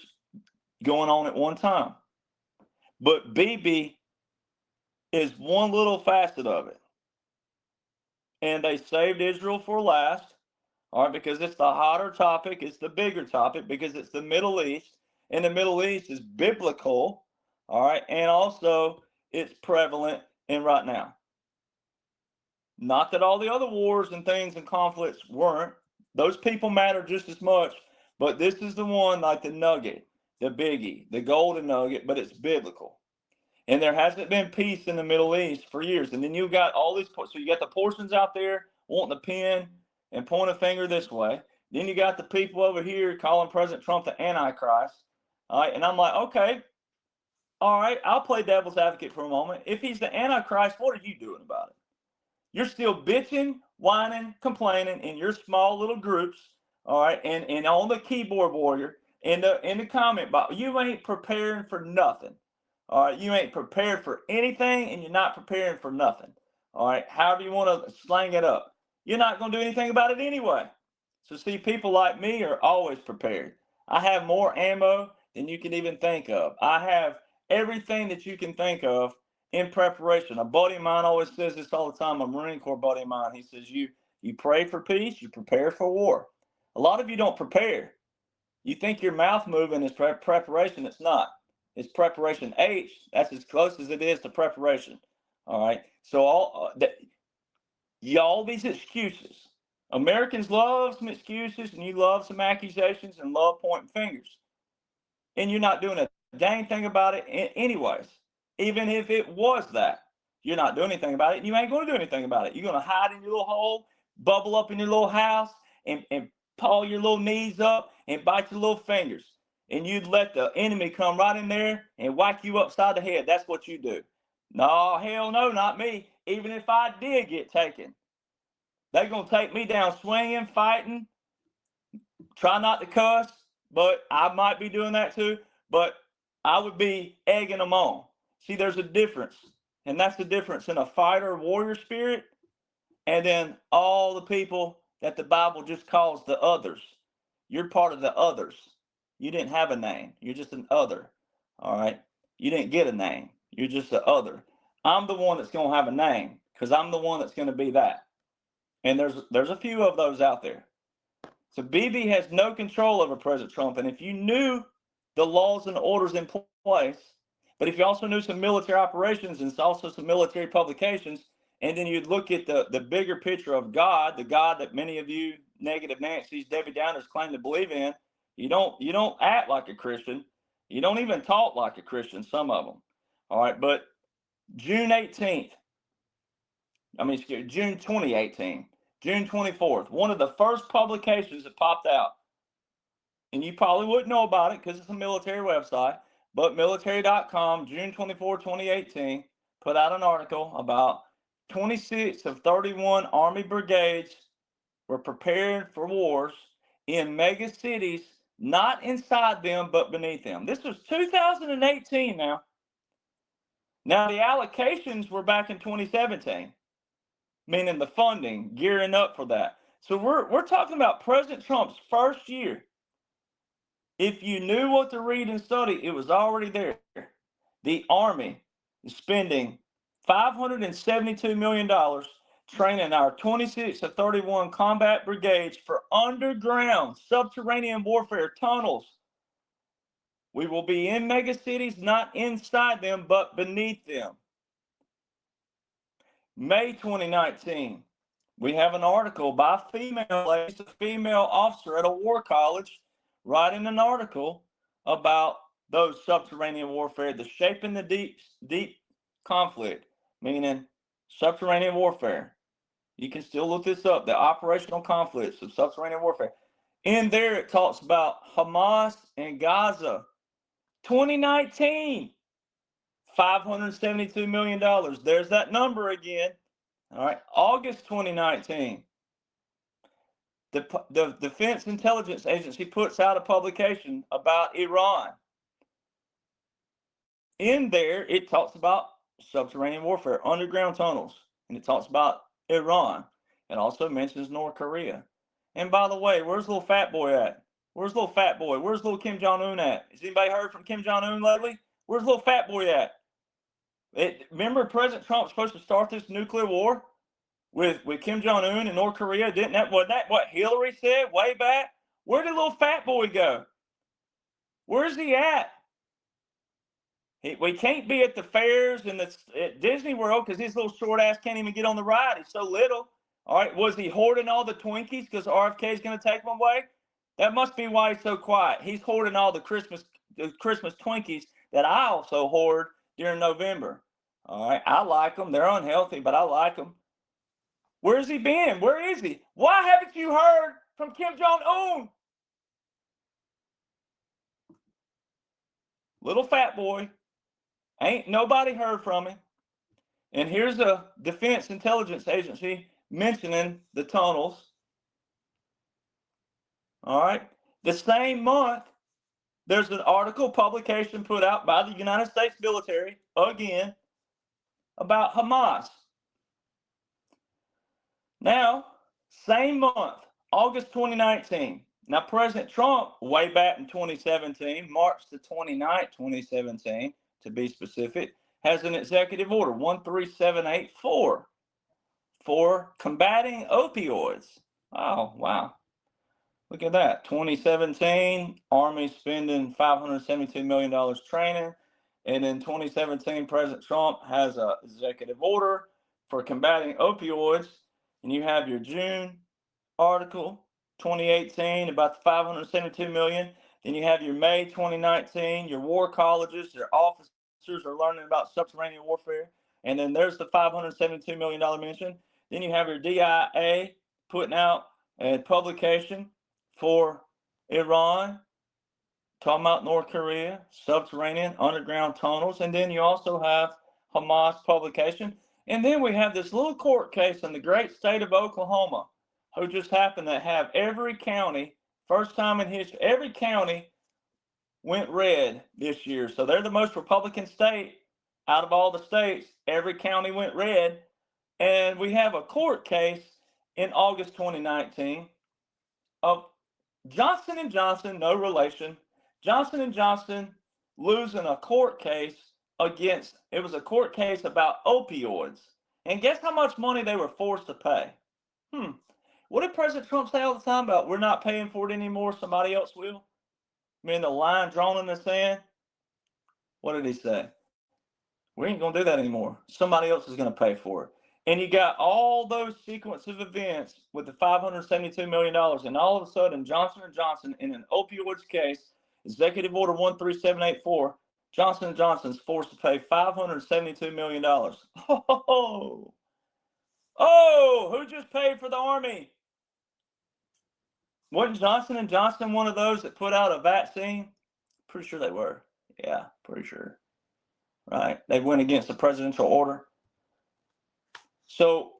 going on at one time. But BB is one little facet of it. And they saved Israel for last. All right, because it's the hotter topic, it's the bigger topic, because it's the Middle East, and the Middle East is biblical. All right. And also, it's prevalent in right now. Not that all the other wars and things and conflicts weren't. Those people matter just as much. But this is the one, like the nugget, the biggie, the golden nugget, but it's biblical. And there hasn't been peace in the Middle East for years. And then you got all these, so you got the portions out there wanting to pin and point a finger this way. Then you got the people over here calling President Trump the Antichrist. All right. And I'm like, okay, all right, I'll play devil's advocate for a moment. If he's the Antichrist, what are you doing about it? You're still bitching, whining, complaining in your small little groups, all right, and on the keyboard warrior, in the comment box. You ain't preparing for nothing. All right, you ain't prepared for anything, and you're not preparing for nothing. All right, however you want to slang it up. You're not going to do anything about it anyway. So see, people like me are always prepared. I have more ammo than you can even think of. I have everything that you can think of in preparation. A buddy of mine always says this all the time, a Marine Corps buddy of mine. He says, you pray for peace, you prepare for war. A lot of you don't prepare. You think your mouth moving is preparation. It's not. It's preparation H. That's as close as it is to preparation. All right. So all these excuses. Americans love some excuses, and you love some accusations and love pointing fingers. And you're not doing a dang thing about it anyways. Even if it was that, you're not doing anything about it, and you ain't going to do anything about it. You're going to hide in your little hole, bubble up in your little house, and paw your little knees up and bite your little fingers. And you'd let the enemy come right in there and whack you upside the head. That's what you do. No, hell no, not me. Even if I did get taken, they're going to take me down swinging, fighting. Try not to cuss, but I might be doing that too. But I would be egging them on. See, there's a difference. And that's the difference in a fighter warrior spirit and then all the people that the Bible just calls the others. You're part of the others. You didn't have a name. You're just an other. All right. You didn't get a name. You're just the other. I'm the one that's going to have a name because I'm the one that's going to be that. And there's a few of those out there. So BB has no control over President Trump. And if you knew the laws and orders in place, but if you also knew some military operations and also some military publications, and then you'd look at the bigger picture of God, the God that many of you negative Nancy's, Debbie Downers claim to believe in, you don't act like a Christian. You don't even talk like a Christian, some of them. All right, but June 2018, June 24th, one of the first publications that popped out, and you probably wouldn't know about it because it's a military website, but military.com, June 24, 2018, put out an article about 26 of 31 Army brigades were preparing for wars in mega cities, not inside them, but beneath them. This was 2018 now. Now, the allocations were back in 2017. Meaning the funding, gearing up for that. So we're talking about President Trump's first year. If you knew what to read and study, it was already there. The Army is spending $572 million training our 26 of 31 combat brigades for underground subterranean warfare tunnels. We will be in mega cities, not inside them, but beneath them. May 2019. We have an article by a female officer at a war college, writing an article about those subterranean warfare, the shaping the deep conflict, meaning subterranean warfare. You can still look this up, the operational conflicts of subterranean warfare. In there, it talks about Hamas and Gaza. 2019, $572 million. There's that number again. All right, August 2019. The Defense Intelligence Agency puts out a publication about Iran. In there, it talks about subterranean warfare, underground tunnels, and it talks about Iran. It also mentions North Korea. And by the way, where's little fat boy at? Where's little fat boy? Where's little Kim Jong-un at? Has anybody heard from Kim Jong-un lately? Where's little fat boy at? Remember President Trump's supposed to start this nuclear war with Kim Jong-un and North Korea? Wasn't that what Hillary said way back? Where did little fat boy go? Where's he at? We can't be at the fairs and at Disney World because his little short ass can't even get on the ride. He's so little. All right, was he hoarding all the Twinkies because RFK is going to take them away? That must be why he's so quiet. He's hoarding all the Christmas Twinkies that I also hoard during November. All right, I like them. They're unhealthy, but I like them. Where's he been? Where is he? Why haven't you heard from Kim Jong-un? Little fat boy. Ain't nobody heard from him. And here's a Defense Intelligence Agency mentioning the tunnels. All right. The same month, there's an article publication put out by the United States military, again, about Hamas. Now, same month, August 2019. Now, President Trump, way back in 2017, March the 29th, 2017, to be specific, has an executive order, 13784, for combating opioids. Oh, wow. Look at that. 2017, Army spending $572 million training. And in 2017, President Trump has an executive order for combating opioids. And you have your June article, 2018, about the $572 million. Then you have your May 2019, your war colleges, their officers are learning about subterranean warfare. And then there's the $572 million mention. Then you have your DIA putting out a publication for Iran, talking about North Korea, subterranean underground tunnels. And then you also have Hamas publication. And then we have this little court case in the great state of Oklahoma, who just happened to have every county, first time in history, every county went red this year. So they're the most Republican state out of all the states. Every county went red. And we have a court case in August 2019 of Johnson & Johnson, no relation, Johnson & Johnson losing a court case against, it was a court case about opioids. And guess how much money they were forced to pay? What did President Trump say all the time about we're not paying for it anymore, somebody else will? I mean, the line drawn in the sand? What did he say? We ain't going to do that anymore. Somebody else is going to pay for it. And you got all those sequence of events with the $572 million. And all of a sudden, Johnson & Johnson, in an opioids case, Executive Order 13784, Johnson & Johnson's forced to pay $572 million. Who just paid for the Army? Wasn't Johnson & Johnson one of those that put out a vaccine? Pretty sure they were. Yeah, pretty sure. Right? They went against the presidential order. So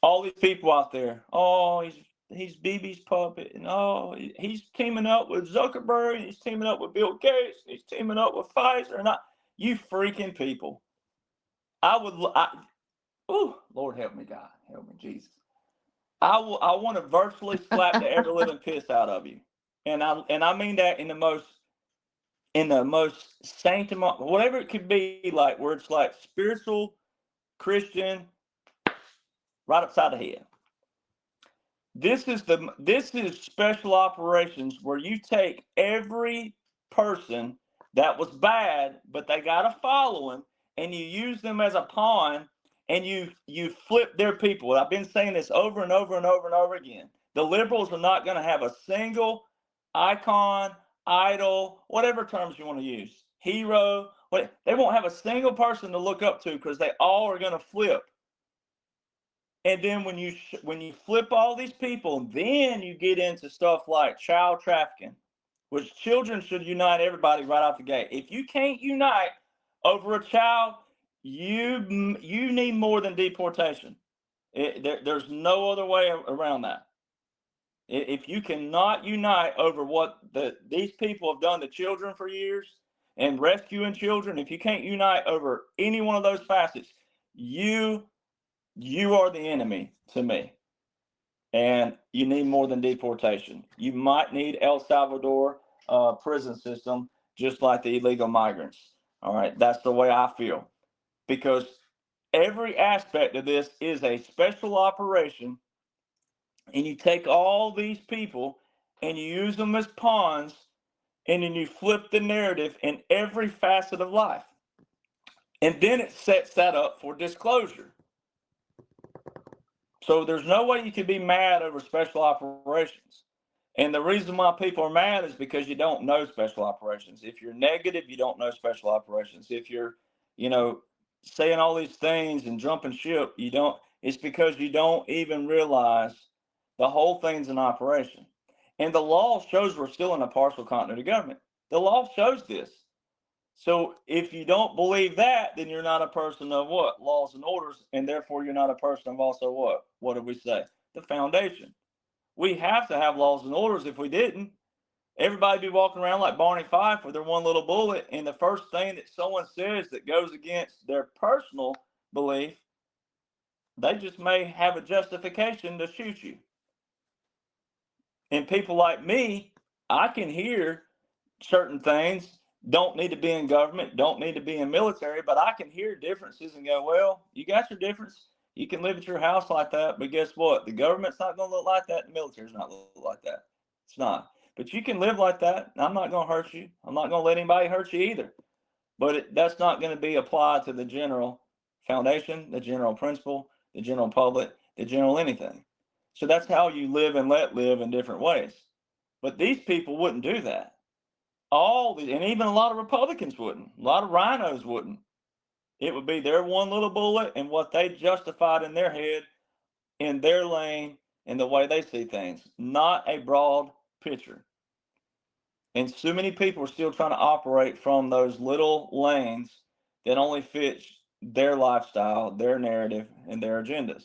all these people out there, he's BB's puppet, and he's teaming up with Zuckerberg, he's teaming up with Bill Gates, he's teaming up with Pfizer, and you freaking people. Lord help me, God, help me, Jesus. I want to virtually slap the ever living piss out of you, and I mean that in the most sanctum, whatever it could be, like where it's like spiritual, Christian, right upside the head. This is special operations where you take every person that was bad, but they got a following, and you use them as a pawn, and you flip their people. I've been saying this over and over and over and over again. The liberals are not going to have a single icon, idol, whatever terms you want to use, hero. They won't have a single person to look up to because they all are going to flip. And then when you flip all these people, then you get into stuff like child trafficking, which children should unite everybody right out the gate. If you can't unite over a child, you need more than deportation. There's no other way around that. If you cannot unite over what these people have done to children for years and rescuing children, if you can't unite over any one of those facets, you are the enemy to me, and you need more than deportation. You might need El Salvador prison system, just like the illegal migrants. All right, that's the way I feel, because every aspect of this is a special operation, and you take all these people and you use them as pawns and then you flip the narrative in every facet of life. And then it sets that up for disclosure. So there's no way you can be mad over special operations. And the reason why people are mad is because you don't know special operations. If you're negative, you don't know special operations. If you're, saying all these things and jumping ship, it's because you don't even realize the whole thing's in operation. And the law shows we're still in a partial continuity government. The law shows this. So if you don't believe that, then you're not a person of what? Laws and orders, and therefore you're not a person of also what? What did we say? The foundation. We have to have laws and orders. If we didn't, everybody be walking around like Barney Fife with their one little bullet, and the first thing that someone says that goes against their personal belief, they just may have a justification to shoot you. And people like me, I can hear certain things, don't need to be in government, don't need to be in military, but I can hear differences and go, well, you got your difference. You can live at your house like that, but guess what? The government's not going to look like that. The military's not going to look like that. It's not. But you can live like that. I'm not going to hurt you. I'm not going to let anybody hurt you either. But that's not going to be applied to the general foundation, the general principle, the general public, the general anything. So that's how you live and let live in different ways. But these people wouldn't do that. And even a lot of Republicans wouldn't. A lot of rhinos wouldn't. It would be their one little bullet and what they justified in their head, in their lane, and the way they see things, not a broad picture. And so many people are still trying to operate from those little lanes that only fit their lifestyle, their narrative, and their agendas.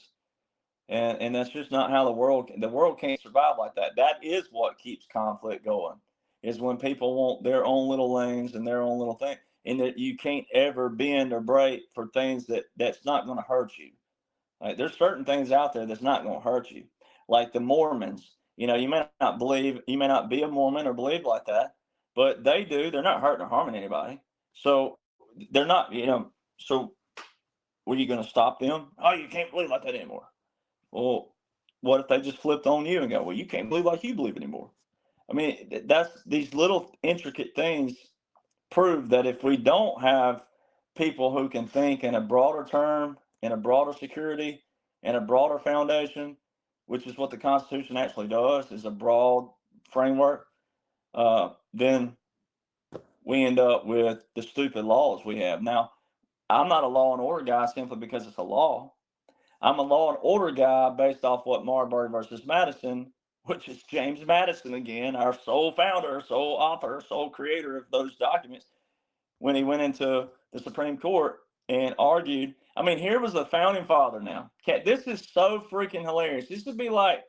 And that's just not how the world can't survive like that. That is what keeps conflict going, is when people want their own little lanes and their own little thing, and that you can't ever bend or break for things that's not going to hurt you. Like, there's certain things out there that's not going to hurt you, like the Mormons. You may not be a Mormon or believe like that, but they do. They're not hurting or harming anybody. So they're not, so were you going to stop them? Oh, you can't believe like that anymore. Well, what if they just flipped on you and go, well, you can't believe like you believe anymore? I mean, that's these little intricate things prove that if we don't have people who can think in a broader term, in a broader security, in a broader foundation, which is what the Constitution actually does, is a broad framework, then we end up with the stupid laws we have. Now, I'm not a law and order guy simply because it's a law. I'm a law and order guy based off what Marbury versus Madison, which is James Madison again, our sole founder, sole author, sole creator of those documents, when he went into the Supreme Court and argued. I mean, here was the founding father now. This is so freaking hilarious. This would be like,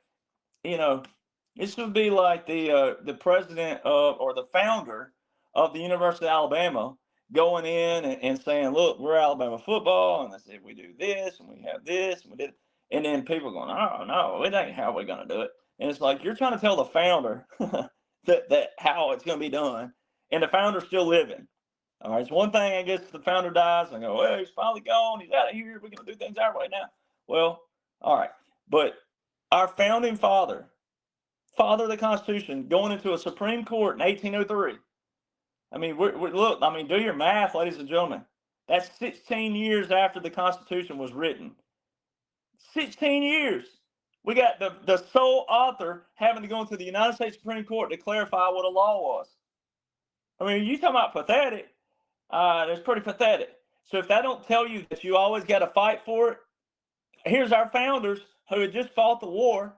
this would be like the president of, or the founder of the University of Alabama going in and saying, look, we're Alabama football, and they said we do this, and we have this, and we did, and then people going, oh, no, it ain't how we're going to do it. And it's like, you're trying to tell the founder that how it's going to be done, and the founder's still living. All right, it's one thing, I guess, if the founder dies, and I go, well, he's finally gone, he's out of here, we're going to do things our way now. Well, all right, but our founding father of the Constitution, going into a Supreme Court in 1803. I mean, look, do your math, ladies and gentlemen. That's 16 years after the Constitution was written. 16 years. We got the sole author having to go into the United States Supreme Court to clarify what a law was. I mean, you talking about pathetic? It's pretty pathetic. So if that don't tell you that you always got to fight for it, here's our founders who had just fought the war,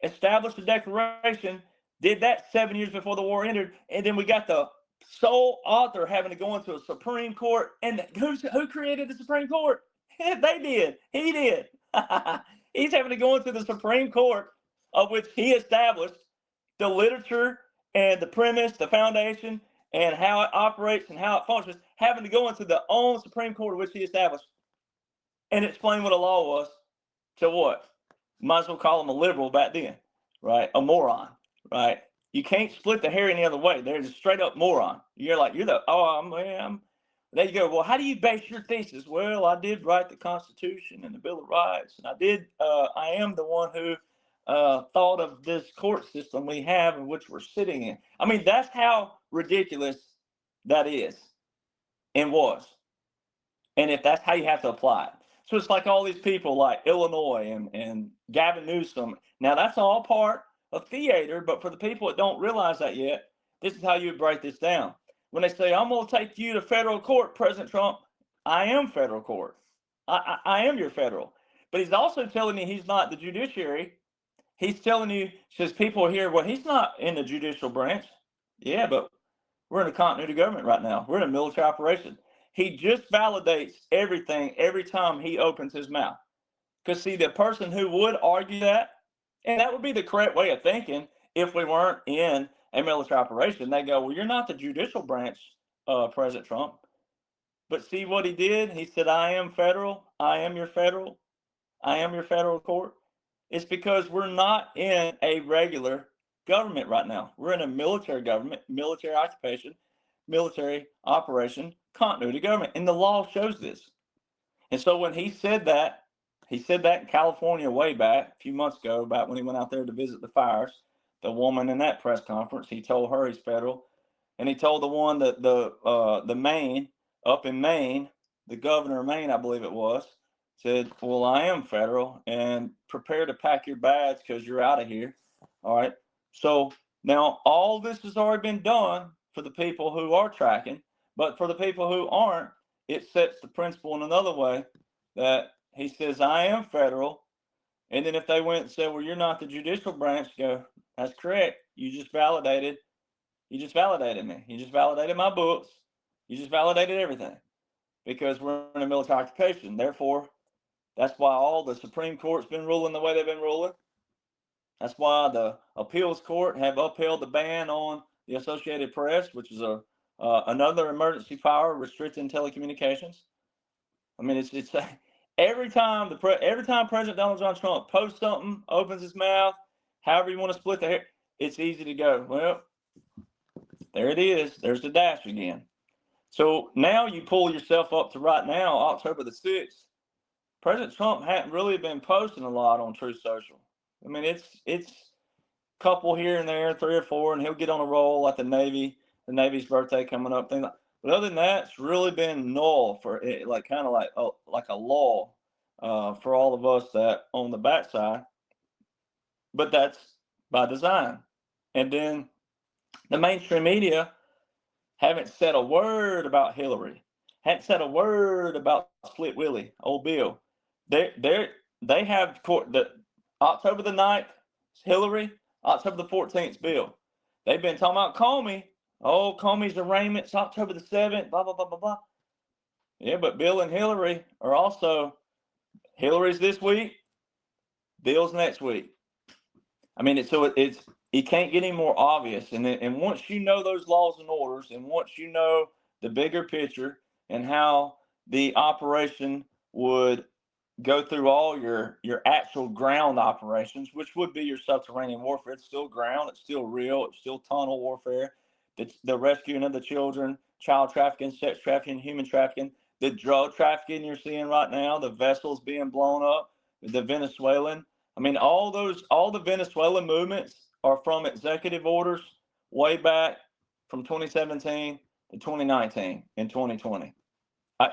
established a declaration, did that 7 years before the war ended, and then we got the sole author having to go into a Supreme Court. And who created the Supreme Court? They did. He did. He's having to go into the Supreme Court, of which he established the literature and the premise, the foundation, and how it operates and how it functions, having to go into the own Supreme Court, which he established, and explain what a law was to what? Might as well call him a liberal back then, right? A moron, right? You can't split the hair any other way. They're just straight up moron. There you go. Well, how do you base your thesis? Well, I did write the Constitution and the Bill of Rights, and I am the one who thought of this court system we have in which we're sitting in. I mean, that's how ridiculous that is and was. And if that's how you have to apply it. So it's like all these people like Illinois and Gavin Newsom. Now, that's all part of theater, but for the people that don't realize that yet, this is how you break this down. When they say, I'm going to take you to federal court, President Trump, I am federal court. I am your federal. But he's also telling you he's not the judiciary. He's telling you, says people here, well, he's not in the judicial branch. Yeah, but we're in a continuity government right now. We're in a military operation. He just validates everything every time he opens his mouth. Because, see, the person who would argue that, and that would be the correct way of thinking if we weren't in a military operation, they go, well, you're not the judicial branch, President Trump. But see what he did? He said, I am federal. I am your federal. I am your federal court. It's because we're not in a regular government right now. We're in a military government, military occupation, military operation, continuity government. And the law shows this. And so when he said that in California way back, a few months ago, about when he went out there to visit the fires, the woman in that press conference, he told her he's federal. And he told the one that the Maine, up in Maine, the governor of Maine, I believe it was, said, well, I am federal, and prepare to pack your bags because you're out of here. All right. So now all this has already been done for the people who are tracking, but for the people who aren't, it sets the principle in another way that he says, I am federal. And then if they went and said, well, you're not the judicial branch, go, that's correct. You just validated me. You just validated my books. You just validated everything because we're in a military occupation. Therefore, that's why all the Supreme Court's been ruling the way they've been ruling. That's why the appeals court have upheld the ban on the Associated Press, which is another emergency power restricting telecommunications. I mean, it's every time President Donald John Trump posts something, opens his mouth, however you want to split the hair, it's easy to go, well, there it is. There's the dash again. So now you pull yourself up to right now, October the 6th. President Trump hadn't really been posting a lot on Truth Social. I mean, it's a couple here and there, 3 or 4, and he'll get on a roll like the Navy's birthday coming up. Things like, but other than that, it's really been null for it, like kind of like a lull for all of us that on the backside. But that's by design. And then the mainstream media haven't said a word about Hillary. Hadn't said a word about Split Willie, old Bill. They have court the October the 9th, Hillary, October the 14th, Bill. They've been talking about Comey. Oh, Comey's arraignment's October the 7th, blah, blah, blah, blah, blah. Yeah, but Bill and Hillary are also, Hillary's this week, Bill's next week. I mean, it can't get any more obvious. And once you know those laws and orders, and once you know the bigger picture and how the operation would go through all your actual ground operations, which would be your subterranean warfare. It's still ground. It's still real. It's still tunnel warfare. The rescuing of the children, child trafficking, sex trafficking, human trafficking, the drug trafficking you're seeing right now, the vessels being blown up, the Venezuelan. I mean, all the Venezuelan movements are from executive orders way back from 2017 to 2019 and 2020.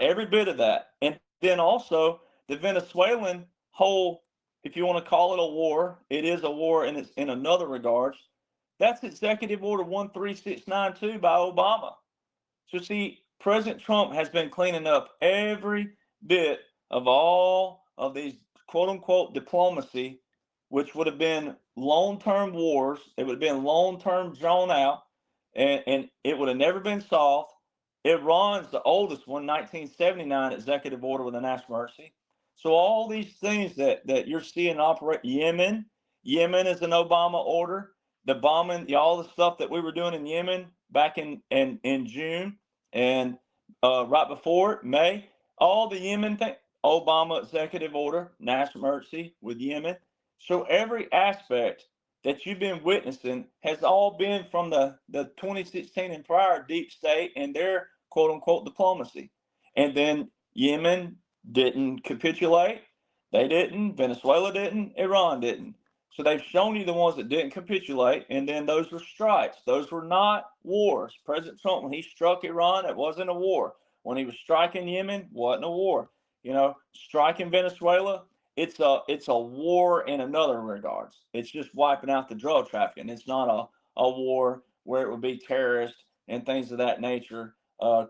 Every bit of that. And then also the Venezuelan whole, if you want to call it a war, it is a war and it's in another regards. That's Executive Order 13692 by Obama. So see, President Trump has been cleaning up every bit of all of these quote unquote diplomacy, which would have been long-term wars. It would have been long-term drawn out, and it would have never been solved. Iran's the oldest one, 1979 executive order with a national emergency. So all these things that you're seeing operate, Yemen is an Obama order. The bombing, all the stuff that we were doing in Yemen back in June and right before May, all the Yemen thing, Obama executive order, national emergency with Yemen. So every aspect that you've been witnessing has all been from the 2016 and prior deep state and their quote unquote diplomacy. And then Yemen didn't capitulate. They didn't. Venezuela didn't. Iran didn't. So they've shown you the ones that didn't capitulate, and then those were strikes. Those were not wars. President Trump, when he struck Iran, it wasn't a war. When he was striking Yemen, wasn't a war. You know, striking Venezuela, it's a war in another regards. It's just wiping out the drug trafficking. It's not a war where it would be terrorists and things of that nature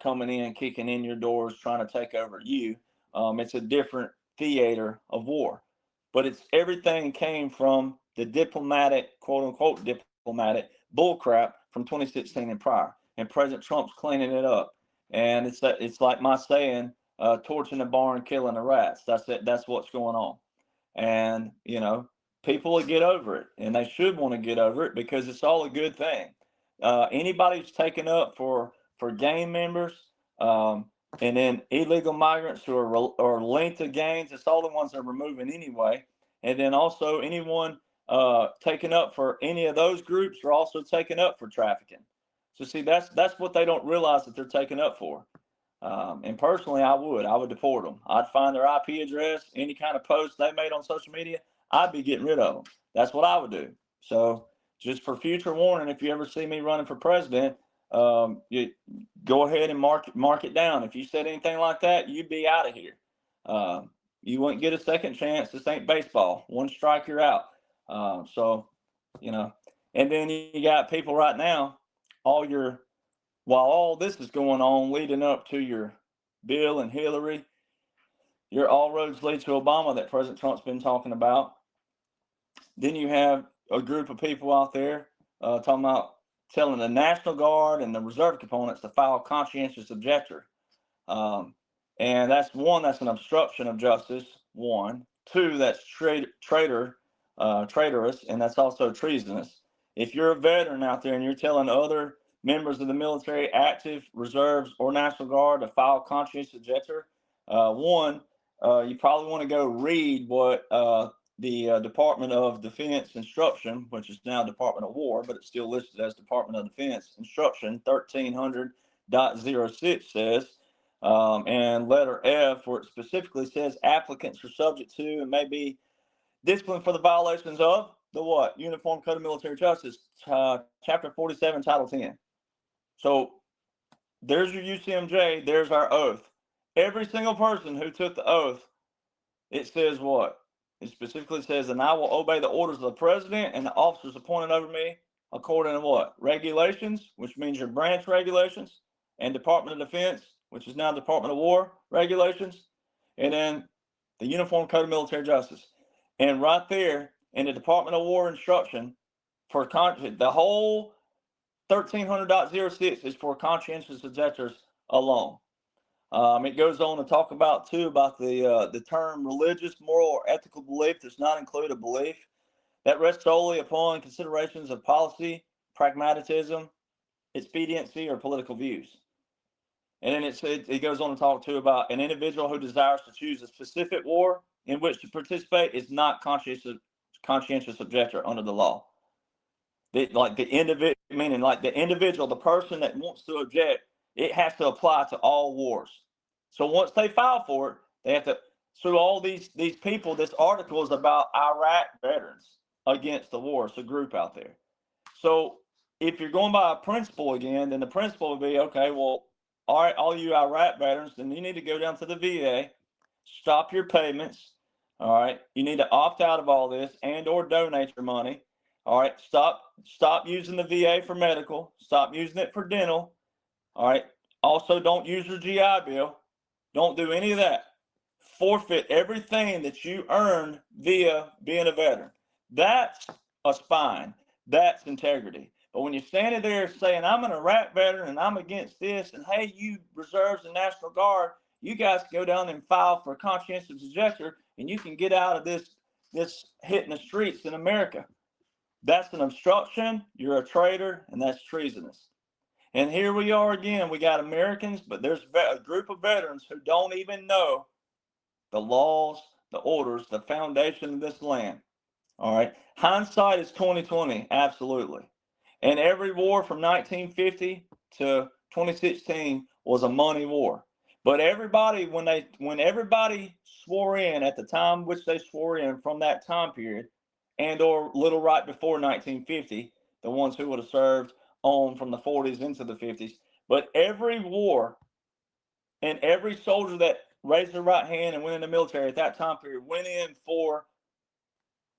coming in, kicking in your doors, trying to take over you. It's a different theater of war. But it's everything came from the diplomatic, quote unquote, diplomatic bullcrap from 2016 and prior. And President Trump's cleaning it up. And it's like my saying, torching the barn, killing the rats. That's it. That's what's going on. And, you know, people will get over it, and they should want to get over it because it's all a good thing. Anybody who's taken up for gang members, and then illegal migrants who are linked to gangs, it's all the ones they're removing anyway. And then also anyone taken up for any of those groups are also taken up for trafficking. So see, that's what they don't realize that they're taken up for. And personally, I would deport them. I'd find their IP address, any kind of post they made on social media, I'd be getting rid of them. That's what I would do. So just for future warning, if you ever see me running for president, you go ahead and mark it down. If you said anything like that, you'd be out of here. You wouldn't get a second chance. This ain't baseball. One strike, you're out. So, you know, and then you got people right now, while all this is going on, leading up to your Bill and Hillary, your all roads lead to Obama that President Trump's been talking about. Then you have a group of people out there talking about telling the National Guard and the reserve components to file conscientious objector. And that's an obstruction of justice. 1, 2, that's traitorous, and that's also treasonous. If you're a veteran out there and you're telling other members of the military, active, reserves, or National Guard to file conscientious objector, you probably want to go read what the Department of Defense instruction, which is now Department of War, but it's still listed as Department of Defense instruction 1300.06 says, and letter F, where it specifically says applicants are subject to and may be disciplined for the violations of the what? Uniform Code of Military Justice, Chapter 47, Title 10. So there's your UCMJ, there's our oath. Every single person who took the oath, it says what? It specifically says, and I will obey the orders of the president and the officers appointed over me according to what? Regulations, which means your branch regulations, and Department of Defense, which is now Department of War regulations, and then the Uniform Code of Military Justice. And right there in the Department of War instruction, for the whole 1300.06 is for conscientious objectors alone. It goes on to talk about the term religious, moral, or ethical belief does not include a belief that rests solely upon considerations of policy, pragmatism, expediency, or political views. And then it goes on to talk about an individual who desires to choose a specific war in which to participate is not conscientious objector under the law. The individual, the person that wants to object, it has to apply to all wars. So once they file for it, they have to. So all these people, this article is about Iraq veterans against the war. It's a group out there. So if you're going by a principle again, then the principle would be, okay, well, all right, all you Iraq veterans, then you need to go down to the VA, stop your payments. All right, you need to opt out of all this and or donate your money. All right, stop using the VA for medical. Stop using it for dental. All right. Also, don't use your GI Bill. Don't do any of that. Forfeit everything that you earned via being a veteran. That's a spine. That's integrity. But when you're standing there saying, I'm an Iraq veteran and I'm against this, and hey, you reserves and National Guard, you guys can go down and file for a conscientious objector, and you can get out of this hitting the streets in America. That's an obstruction. You're a traitor, and that's treasonous. And here we are again. We got Americans, but there's a group of veterans who don't even know the laws, the orders, the foundation of this land. All right. Hindsight is 2020, absolutely. And every war from 1950 to 2016 was a money war. But everybody, when everybody swore in at the time which they swore in from that time period, and or little right before 1950, the ones who would have served on from the 40s into the 50s. But every war and every soldier that raised their right hand and went in the military at that time period went in for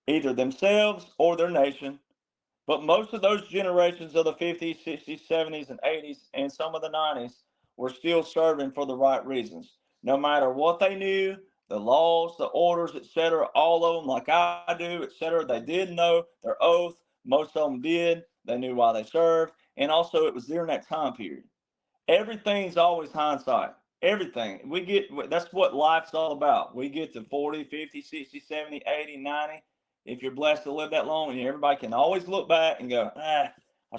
either themselves or their nation. But most of those generations of the 50s, 60s, 70s, and 80s, and some of the 90s were still serving for the right reasons. No matter what they knew, the laws, the orders, etc., all of them, like I do, etc., they did know their oath. Most of them did. They knew why they served. And also, it was during that time period. Everything's always hindsight. Everything. That's what life's all about. We get to 40, 50, 60, 70, 80, 90. If you're blessed to live that long, and everybody can always look back and go, I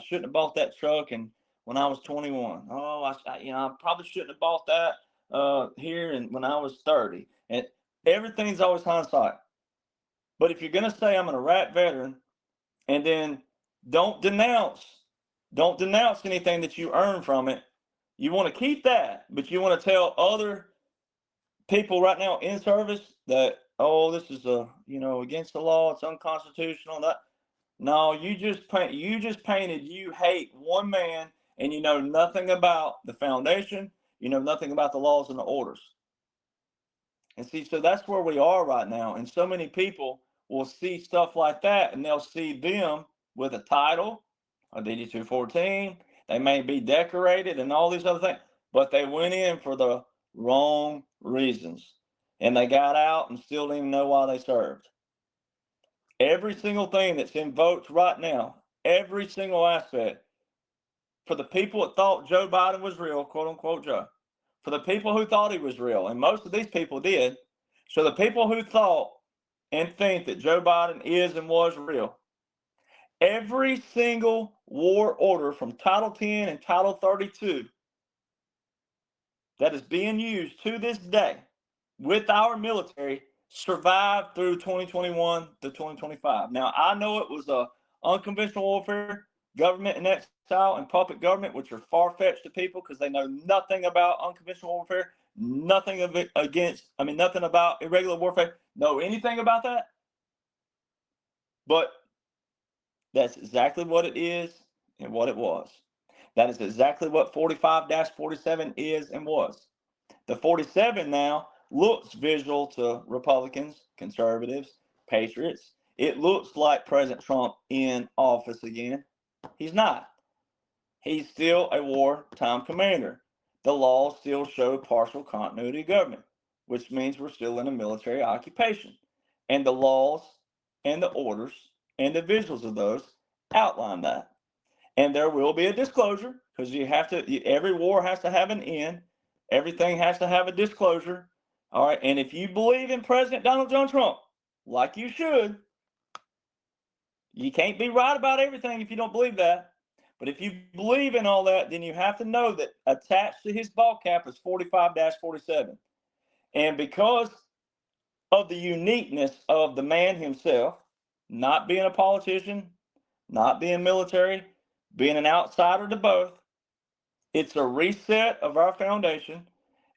shouldn't have bought that truck and when I was 21. Oh, I probably shouldn't have bought that here and when I was 30. And everything's always hindsight. But if you're going to say I'm an Iraq veteran and then don't denounce anything that you earn from it, you want to keep that, but you want to tell other people right now in service that, oh, this is against the law, it's unconstitutional. No, you just painted you hate one man, and you know nothing about the foundation, you know nothing about the laws and the orders. And see, so that's where we are right now. And so many people will see stuff like that, and they'll see them with a title, a DD 214. They may be decorated and all these other things, but they went in for the wrong reasons. And they got out and still didn't even know why they served. Every single thing that's invoked right now, every single aspect, for the people that thought Joe Biden was real, quote unquote Joe, for the people who thought he was real, and most of these people did, so the people who thought and think that Joe Biden is and was real, every single war order from Title 10 and Title 32 that is being used to this day with our military survived through 2021 to 2025. Now, I know it was a unconventional warfare, government in exile, and puppet government, which are far-fetched to people because they know nothing about unconventional warfare, nothing about irregular warfare, know anything about that. But that's exactly what it is and what it was. That is exactly what 45-47 is and was. The 47 now looks visual to Republicans, conservatives, patriots. It looks like President Trump in office again. He's not. He's still a wartime commander. The laws still show partial continuity of government, which means we're still in a military occupation. And the laws and the orders and the visuals of those outline that. And there will be a disclosure because every war has to have an end. Everything has to have a disclosure. All right. And if you believe in President Donald John Trump, like you should, you can't be right about everything if you don't believe that. But if you believe in all that, then you have to know that attached to his ball cap is 45-47. And because of the uniqueness of the man himself, not being a politician, not being military, being an outsider to both, it's a reset of our foundation.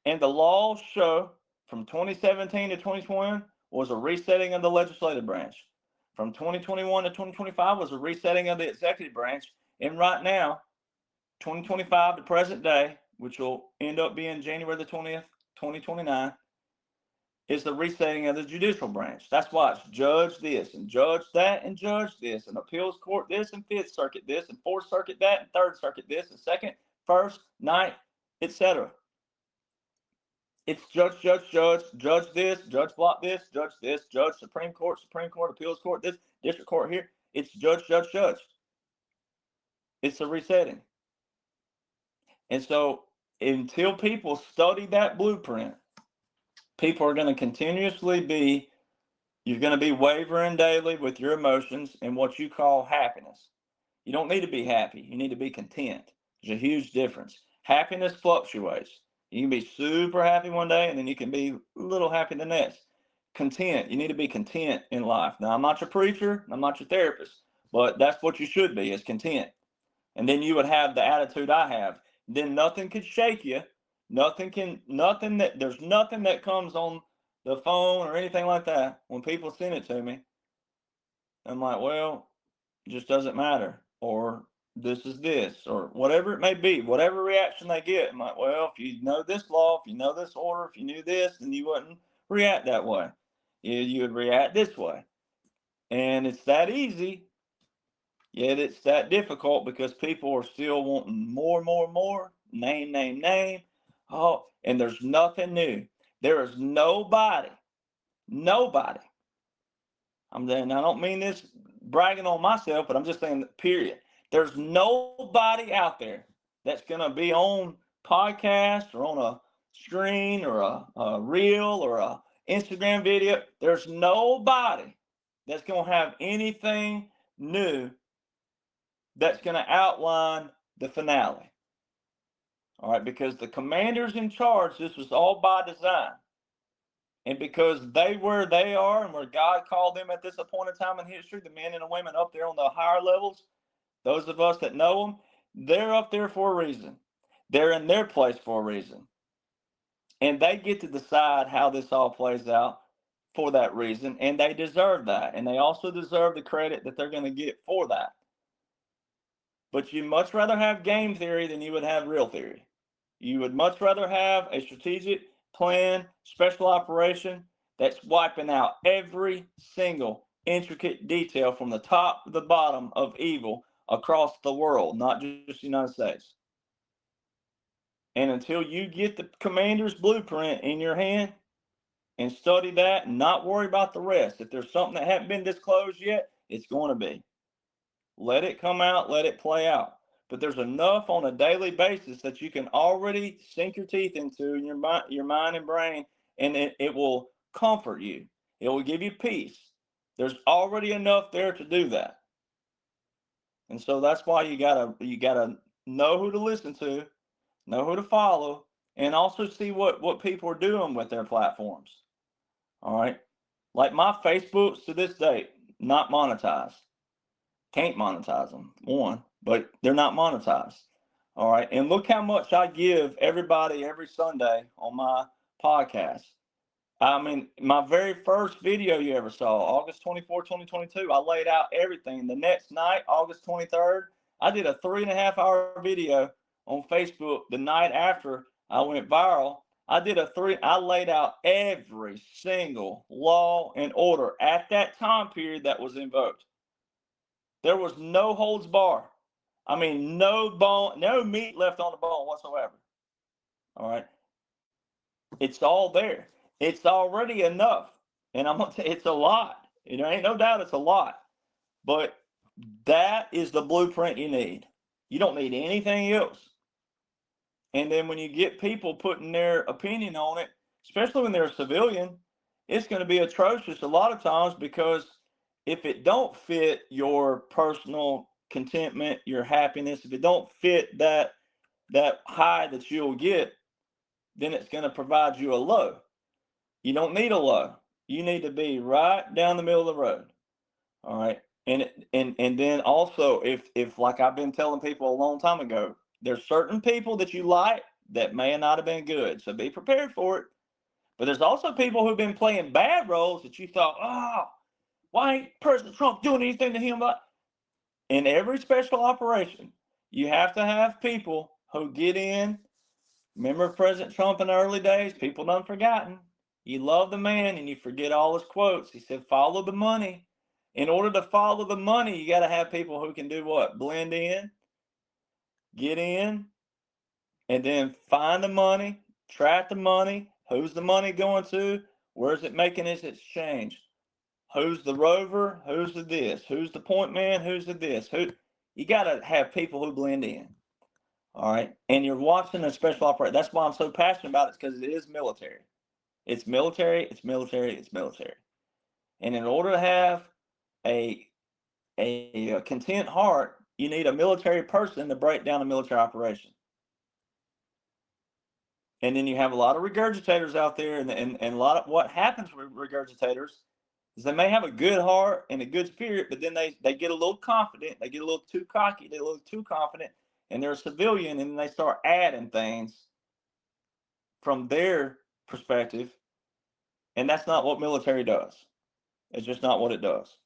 And the laws show from 2017 to 2021 was a resetting of the legislative branch. From 2021 to 2025 was a resetting of the executive branch. And right now, 2025 to present day, which will end up being January the 20th, 2029, is the resetting of the judicial branch. That's why it's judge this and judge that and judge this and appeals court this and Fifth Circuit this and Fourth Circuit that and Third Circuit this and Second, First, Ninth, etc. It's judge this, judge block this, judge Supreme Court, appeals court, this, district court here. It's judge. It's a resetting. And so until people study that blueprint, people are going to continuously you're going to be wavering daily with your emotions and what you call happiness. You don't need to be happy. You need to be content. There's a huge difference. Happiness fluctuates. You can be super happy one day and then you can be a little happy the next. Content. You need to be content in life. Now, I'm not your preacher. I'm not your therapist, but that's what you should be, is content. And then you would have the attitude I have. Then nothing could shake you. There's nothing that comes on the phone or anything like that when people send it to me I'm like, well, it just doesn't matter. Or this is this, or whatever it may be, whatever reaction they get. I'm like, well, if you know this law, if you know this order, if you knew this, then you wouldn't react that way. You would react this way. And it's that easy, yet it's that difficult because people are still wanting more, more, more. Name, name, name. Oh, and there's nothing new. There is nobody. I don't mean this bragging on myself, but I'm just saying, period. There's nobody out there that's going to be on podcast or on a screen or a reel or a Instagram video. There's nobody that's going to have anything new that's going to outline the finale. All right, because the commanders in charge, this was all by design. And because they where they are and where God called them at this appointed time in history, the men and the women up there on the higher levels, those of us that know them, they're up there for a reason. They're in their place for a reason. And they get to decide how this all plays out for that reason. And they deserve that. And they also deserve the credit that they're going to get for that. But you'd much rather have game theory than you would have real theory. You would much rather have a strategic plan, special operation that's wiping out every single intricate detail from the top to the bottom of evil across the world, not just the United States. And until you get the commander's blueprint in your hand and study that and not worry about the rest, if there's something that hasn't been disclosed yet, it's going to be. Let it come out, let it play out. But there's enough on a daily basis that you can already sink your teeth into in your mind and brain, and it will comfort you. It will give you peace. There's already enough there to do that. And so that's why you gotta know who to listen to, know who to follow, and also see what people are doing with their platforms. All right. Like my Facebooks to this day, not monetized. Can't monetize them, one, but they're not monetized. All right. And look how much I give everybody every Sunday on my podcast. I mean, my very first video you ever saw, August 24, 2022, I laid out everything. The next night, August 23rd, I did a 3.5 hour video on Facebook the night after I went viral. I laid out every single law and order at that time period that was invoked. There was no holds bar. I mean, no bone, no meat left on the bone whatsoever. All right. It's all there. It's already enough. And I'm gonna say it's a lot. You know, ain't no doubt it's a lot. But that is the blueprint you need. You don't need anything else. And then when you get people putting their opinion on it, especially when they're a civilian, it's going to be atrocious a lot of times, because if it don't fit your personal contentment, your happiness, if it don't fit that high that you'll get, then it's going to provide you a low. You don't need a low. You need to be right down the middle of the road. All right. And then also, if like I've been telling people a long time ago, there's certain people that you like that may not have been good. So be prepared for it. But there's also people who've been playing bad roles that you thought, oh, why ain't President Trump doing anything to him? But in every special operation, you have to have people who get in. Remember President Trump in the early days? People done forgotten. You love the man and you forget all his quotes. He said, follow the money. In order to follow the money, you got to have people who can do what? Blend in, get in, and then find the money, track the money. Who's the money going to? Where's it making its exchange? Who's the rover? Who's the this? Who's the point man? Who's the this? You got to have people who blend in. All right. And you're watching a special operation. That's why I'm so passionate about it, because it is military. It's military, it's military, it's military. And in order to have a content heart, you need a military person to break down a military operation. And then you have a lot of regurgitators out there, and a lot of what happens with regurgitators is they may have a good heart and a good spirit, but then they get a little confident, they get a little too cocky, they get a little too confident, and they're a civilian, and they start adding things from their perspective, and that's not what military does. It's just not what it does.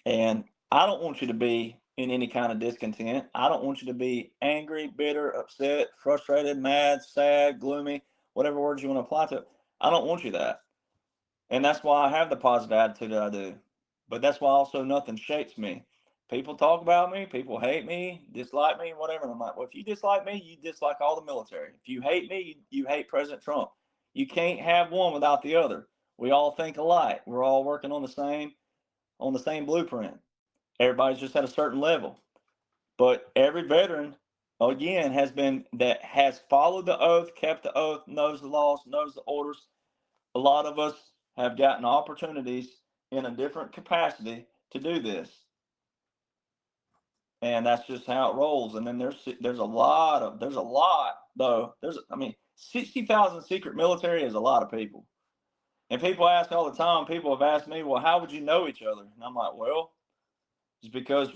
And I don't want you to be in any kind of discontent. I don't want you to be angry, bitter, upset, frustrated, mad, sad, gloomy, whatever words you want to apply to it. I don't want you that. And that's why I have the positive attitude that I do. But that's why also nothing shakes me. People talk about me, people hate me, dislike me, whatever. And I'm like, well, if you dislike me, you dislike all the military. If you hate me, you hate President Trump. You can't have one without the other. We all think alike. We're all working on the same blueprint. Everybody's just at a certain level. But every veteran, again, has followed the oath, kept the oath, knows the laws, knows the orders. A lot of us have gotten opportunities in a different capacity to do this. And that's just how it rolls. And then there's a lot though. I mean, 60,000 secret military is a lot of people. And people ask all the time, people have asked me, well, how would you know each other? And I'm like, well, it's because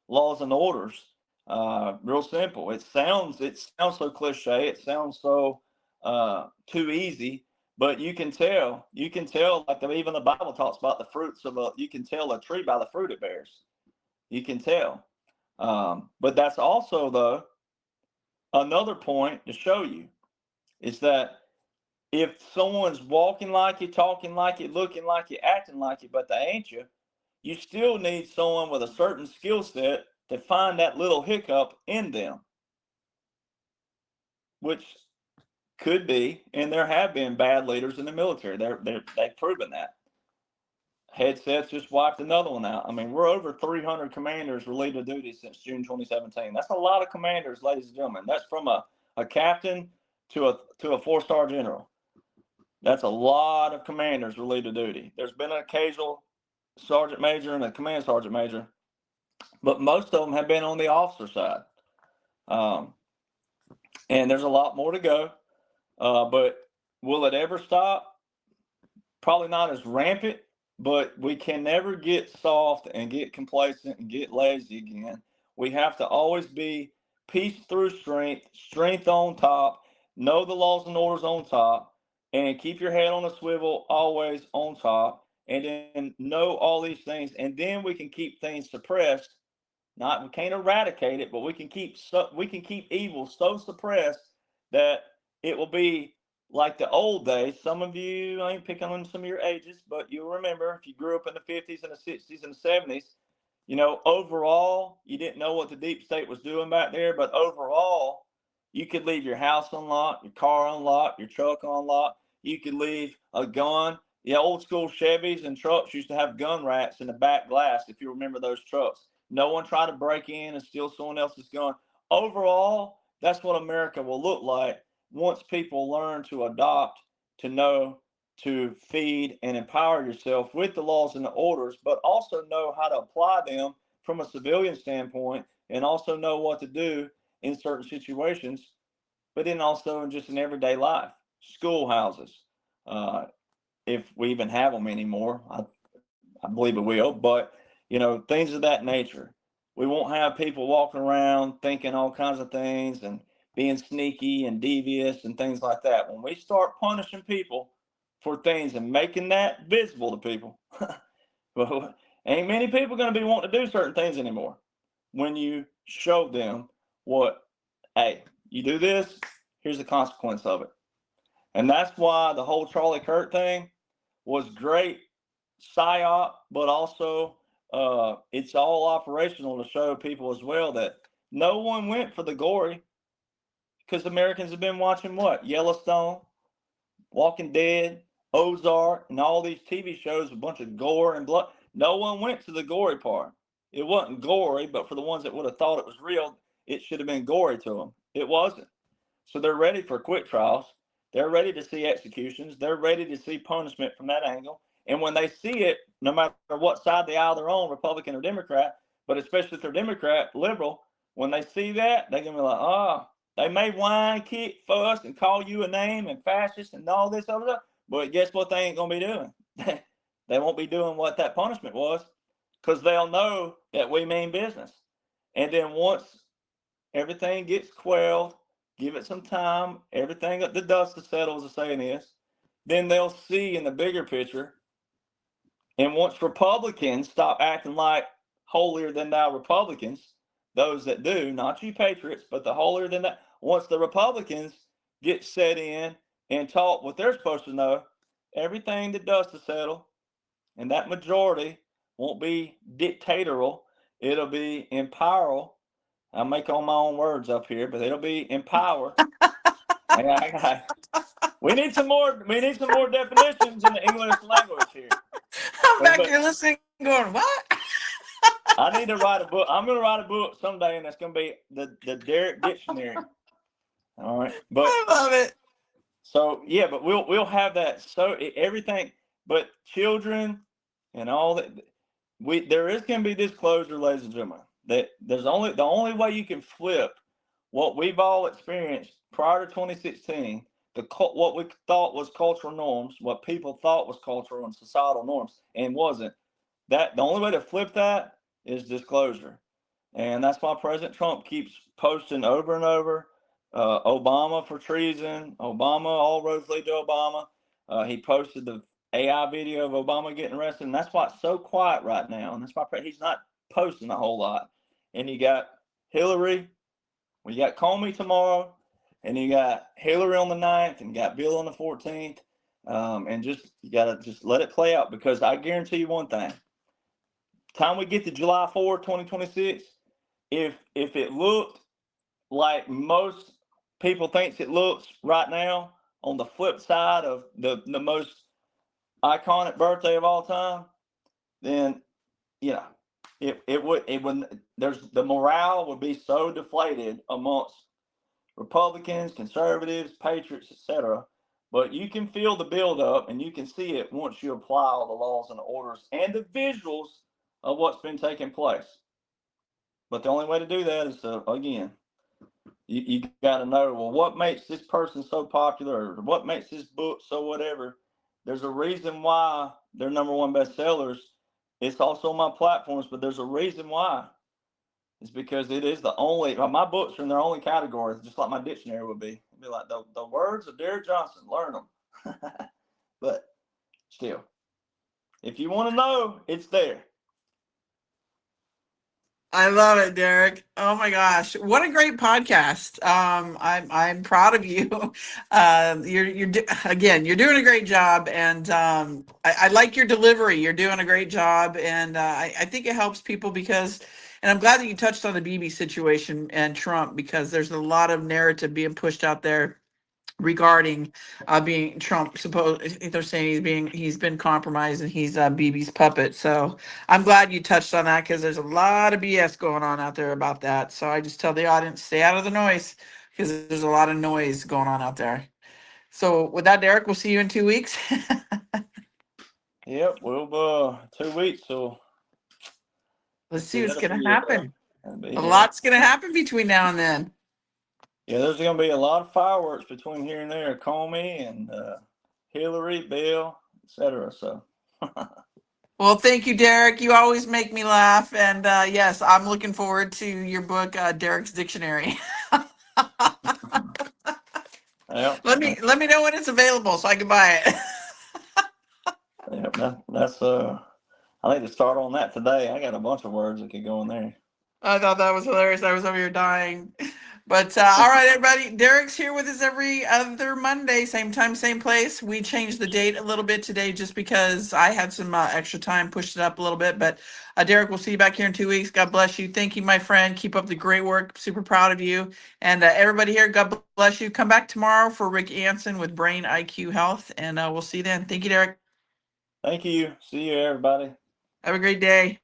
laws and orders. Real simple. It sounds so cliche. It sounds so too easy, but you can tell. Like even the Bible talks about the fruits of you can tell a tree by the fruit it bears. You can tell. But that's also though another point to show you is that if someone's walking like you, talking like you, looking like you, acting like you, but they ain't you still need someone with a certain skill set to find that little hiccup in them, which could be, and there have been bad leaders in the military. They've proven that. Headsets just wiped another one out. I mean, we're over 300 commanders relieved of duty since June 2017. That's a lot of commanders, ladies and gentlemen. That's from a captain to a 4-star general. That's a lot of commanders relieved of duty. There's been an occasional sergeant major and a command sergeant major, but most of them have been on the officer side. And there's a lot more to go. But will it ever stop? Probably not as rampant, but we can never get soft and get complacent and get lazy again. We have to always be peace through strength, strength on top, know the laws and orders on top, and keep your head on a swivel always on top, and then know all these things, and then we can keep things suppressed. We can't eradicate it, but we can keep evil so suppressed that it will be like the old days. Some of you, I ain't picking on some of your ages, but you'll remember if you grew up in the 50s and the 60s and the 70s, overall, you didn't know what the deep state was doing back there, but overall, you could leave your house unlocked, your car unlocked, your truck unlocked. You could leave a gun. Yeah, old school Chevys and trucks used to have gun racks in the back glass, if you remember those trucks. No one tried to break in and steal someone else's gun. Overall, that's what America will look like once people learn to adopt, to know, to feed and empower yourself with the laws and the orders, but also know how to apply them from a civilian standpoint and also know what to do in certain situations, but then also in just in everyday life. Schoolhouses, if we even have them anymore, I believe it will, but things of that nature. We won't have people walking around thinking all kinds of things and being sneaky and devious and things like that. When we start punishing people for things and making that visible to people, well, ain't many people going to be wanting to do certain things anymore. When you show them hey, you do this, here's the consequence of it. And that's why the whole Charlie Kirk thing was great psyop, but also it's all operational to show people as well that no one went for the gory, because Americans have been watching what? Yellowstone, Walking Dead, Ozark, and all these TV shows with a bunch of gore and blood. No one went to the gory part. It wasn't gory, but for the ones that would have thought it was real, it should have been gory to them. It wasn't. So they're ready for quick trials. They're ready to see executions. They're ready to see punishment from that angle. And when they see it, no matter what side of the aisle they're on, Republican or Democrat, but especially if they're Democrat, liberal, when they see that, they're going to be like, they may whine, kick, fuss, and call you a name and fascist and all this other stuff, but guess what they ain't going to be doing? They won't be doing what that punishment was, because they'll know that we mean business. And then once everything gets quelled, give it some time, everything, the dust has settled, as the saying is, then they'll see in the bigger picture. And once Republicans stop acting like holier than thou Republicans, those that do, not you patriots, but the holier than that. Once the Republicans get set in and taught what they're supposed to know, everything the dust will settle, and that majority won't be dictatorial. It'll be empower. I make all my own words up here, but it'll be empower. We need some more. We need some more definitions in the English language here. I'm back here listening, going, what? I need to write a book. I'm going to write a book someday, and that's going to be the Derek Dictionary. All right, but I love it. So yeah, but we'll have that. So everything, but children and all that. There is going to be disclosure, ladies and gentlemen. That the only way you can flip what we've all experienced prior to 2016, what we thought was cultural norms, what people thought was cultural and societal norms, and wasn't. That the only way to flip that is disclosure, and that's why President Trump keeps posting over and over. Obama for treason. Obama, all roads lead to Obama. He posted the AI video of Obama getting arrested, and that's why it's so quiet right now. And that's why he's not posting a whole lot. And you got Hillary. Well, you got Comey tomorrow, and you got Hillary on the 9th, and you got Bill on the 14th. And you gotta just let it play out, because I guarantee you one thing. Time we get to July 4, 2026, if it looked like most people thinks it looks right now, on the flip side of the most iconic birthday of all time, then it would there's the morale would be so deflated amongst Republicans, conservatives, patriots, etc. But you can feel the buildup, and you can see it once you apply all the laws and the orders and the visuals of what's been taking place. But the only way to do that is to, again, you got to know, well, what makes this person so popular, or what makes this book so whatever. There's a reason why they're #1 bestsellers. It's also on my platforms, but there's a reason why. It's because it is the only, my books are in their only category, just like my dictionary would be. It'd be like the words of Derek Johnson, learn them. But still, if you want to know, it's there. I love it, Derek. Oh my gosh, what a great podcast! I'm proud of you. You're doing a great job, and I like your delivery. You're doing a great job, and I think it helps people because. And I'm glad that you touched on the BB situation and Trump, because there's a lot of narrative being pushed out there regarding being Trump. They're saying he's been compromised and he's BB's puppet. So I'm glad you touched on that, because there's a lot of BS going on out there about that. So I just tell the audience, stay out of the noise, because there's a lot of noise going on out there. So with that, Derek, we'll see you in 2 weeks. Yep, we'll 2 weeks. So let's see what's gonna happen. A lot's lot's gonna happen between now and then. Yeah, there's going to be a lot of fireworks between here and there. Comey and Hillary, Bill, etc. So. Well, thank you, Derek. You always make me laugh, and yes, I'm looking forward to your book, Derek's Dictionary. Yep. Let me know when it's available so I can buy it. Yep, that's I need to start on that today. I got a bunch of words that could go in there. I thought that was hilarious. I was over here dying. But all right, everybody. Derek's here with us every other Monday, same time, same place. We changed the date a little bit today just because I had some extra time, pushed it up a little bit. But Derek, we'll see you back here in 2 weeks. God bless you. Thank you, my friend. Keep up the great work. Super proud of you. And everybody here, God bless you. Come back tomorrow for Rick Anson with Brain IQ Health, and we'll see you then. Thank you, Derek. Thank you. See you, everybody. Have a great day.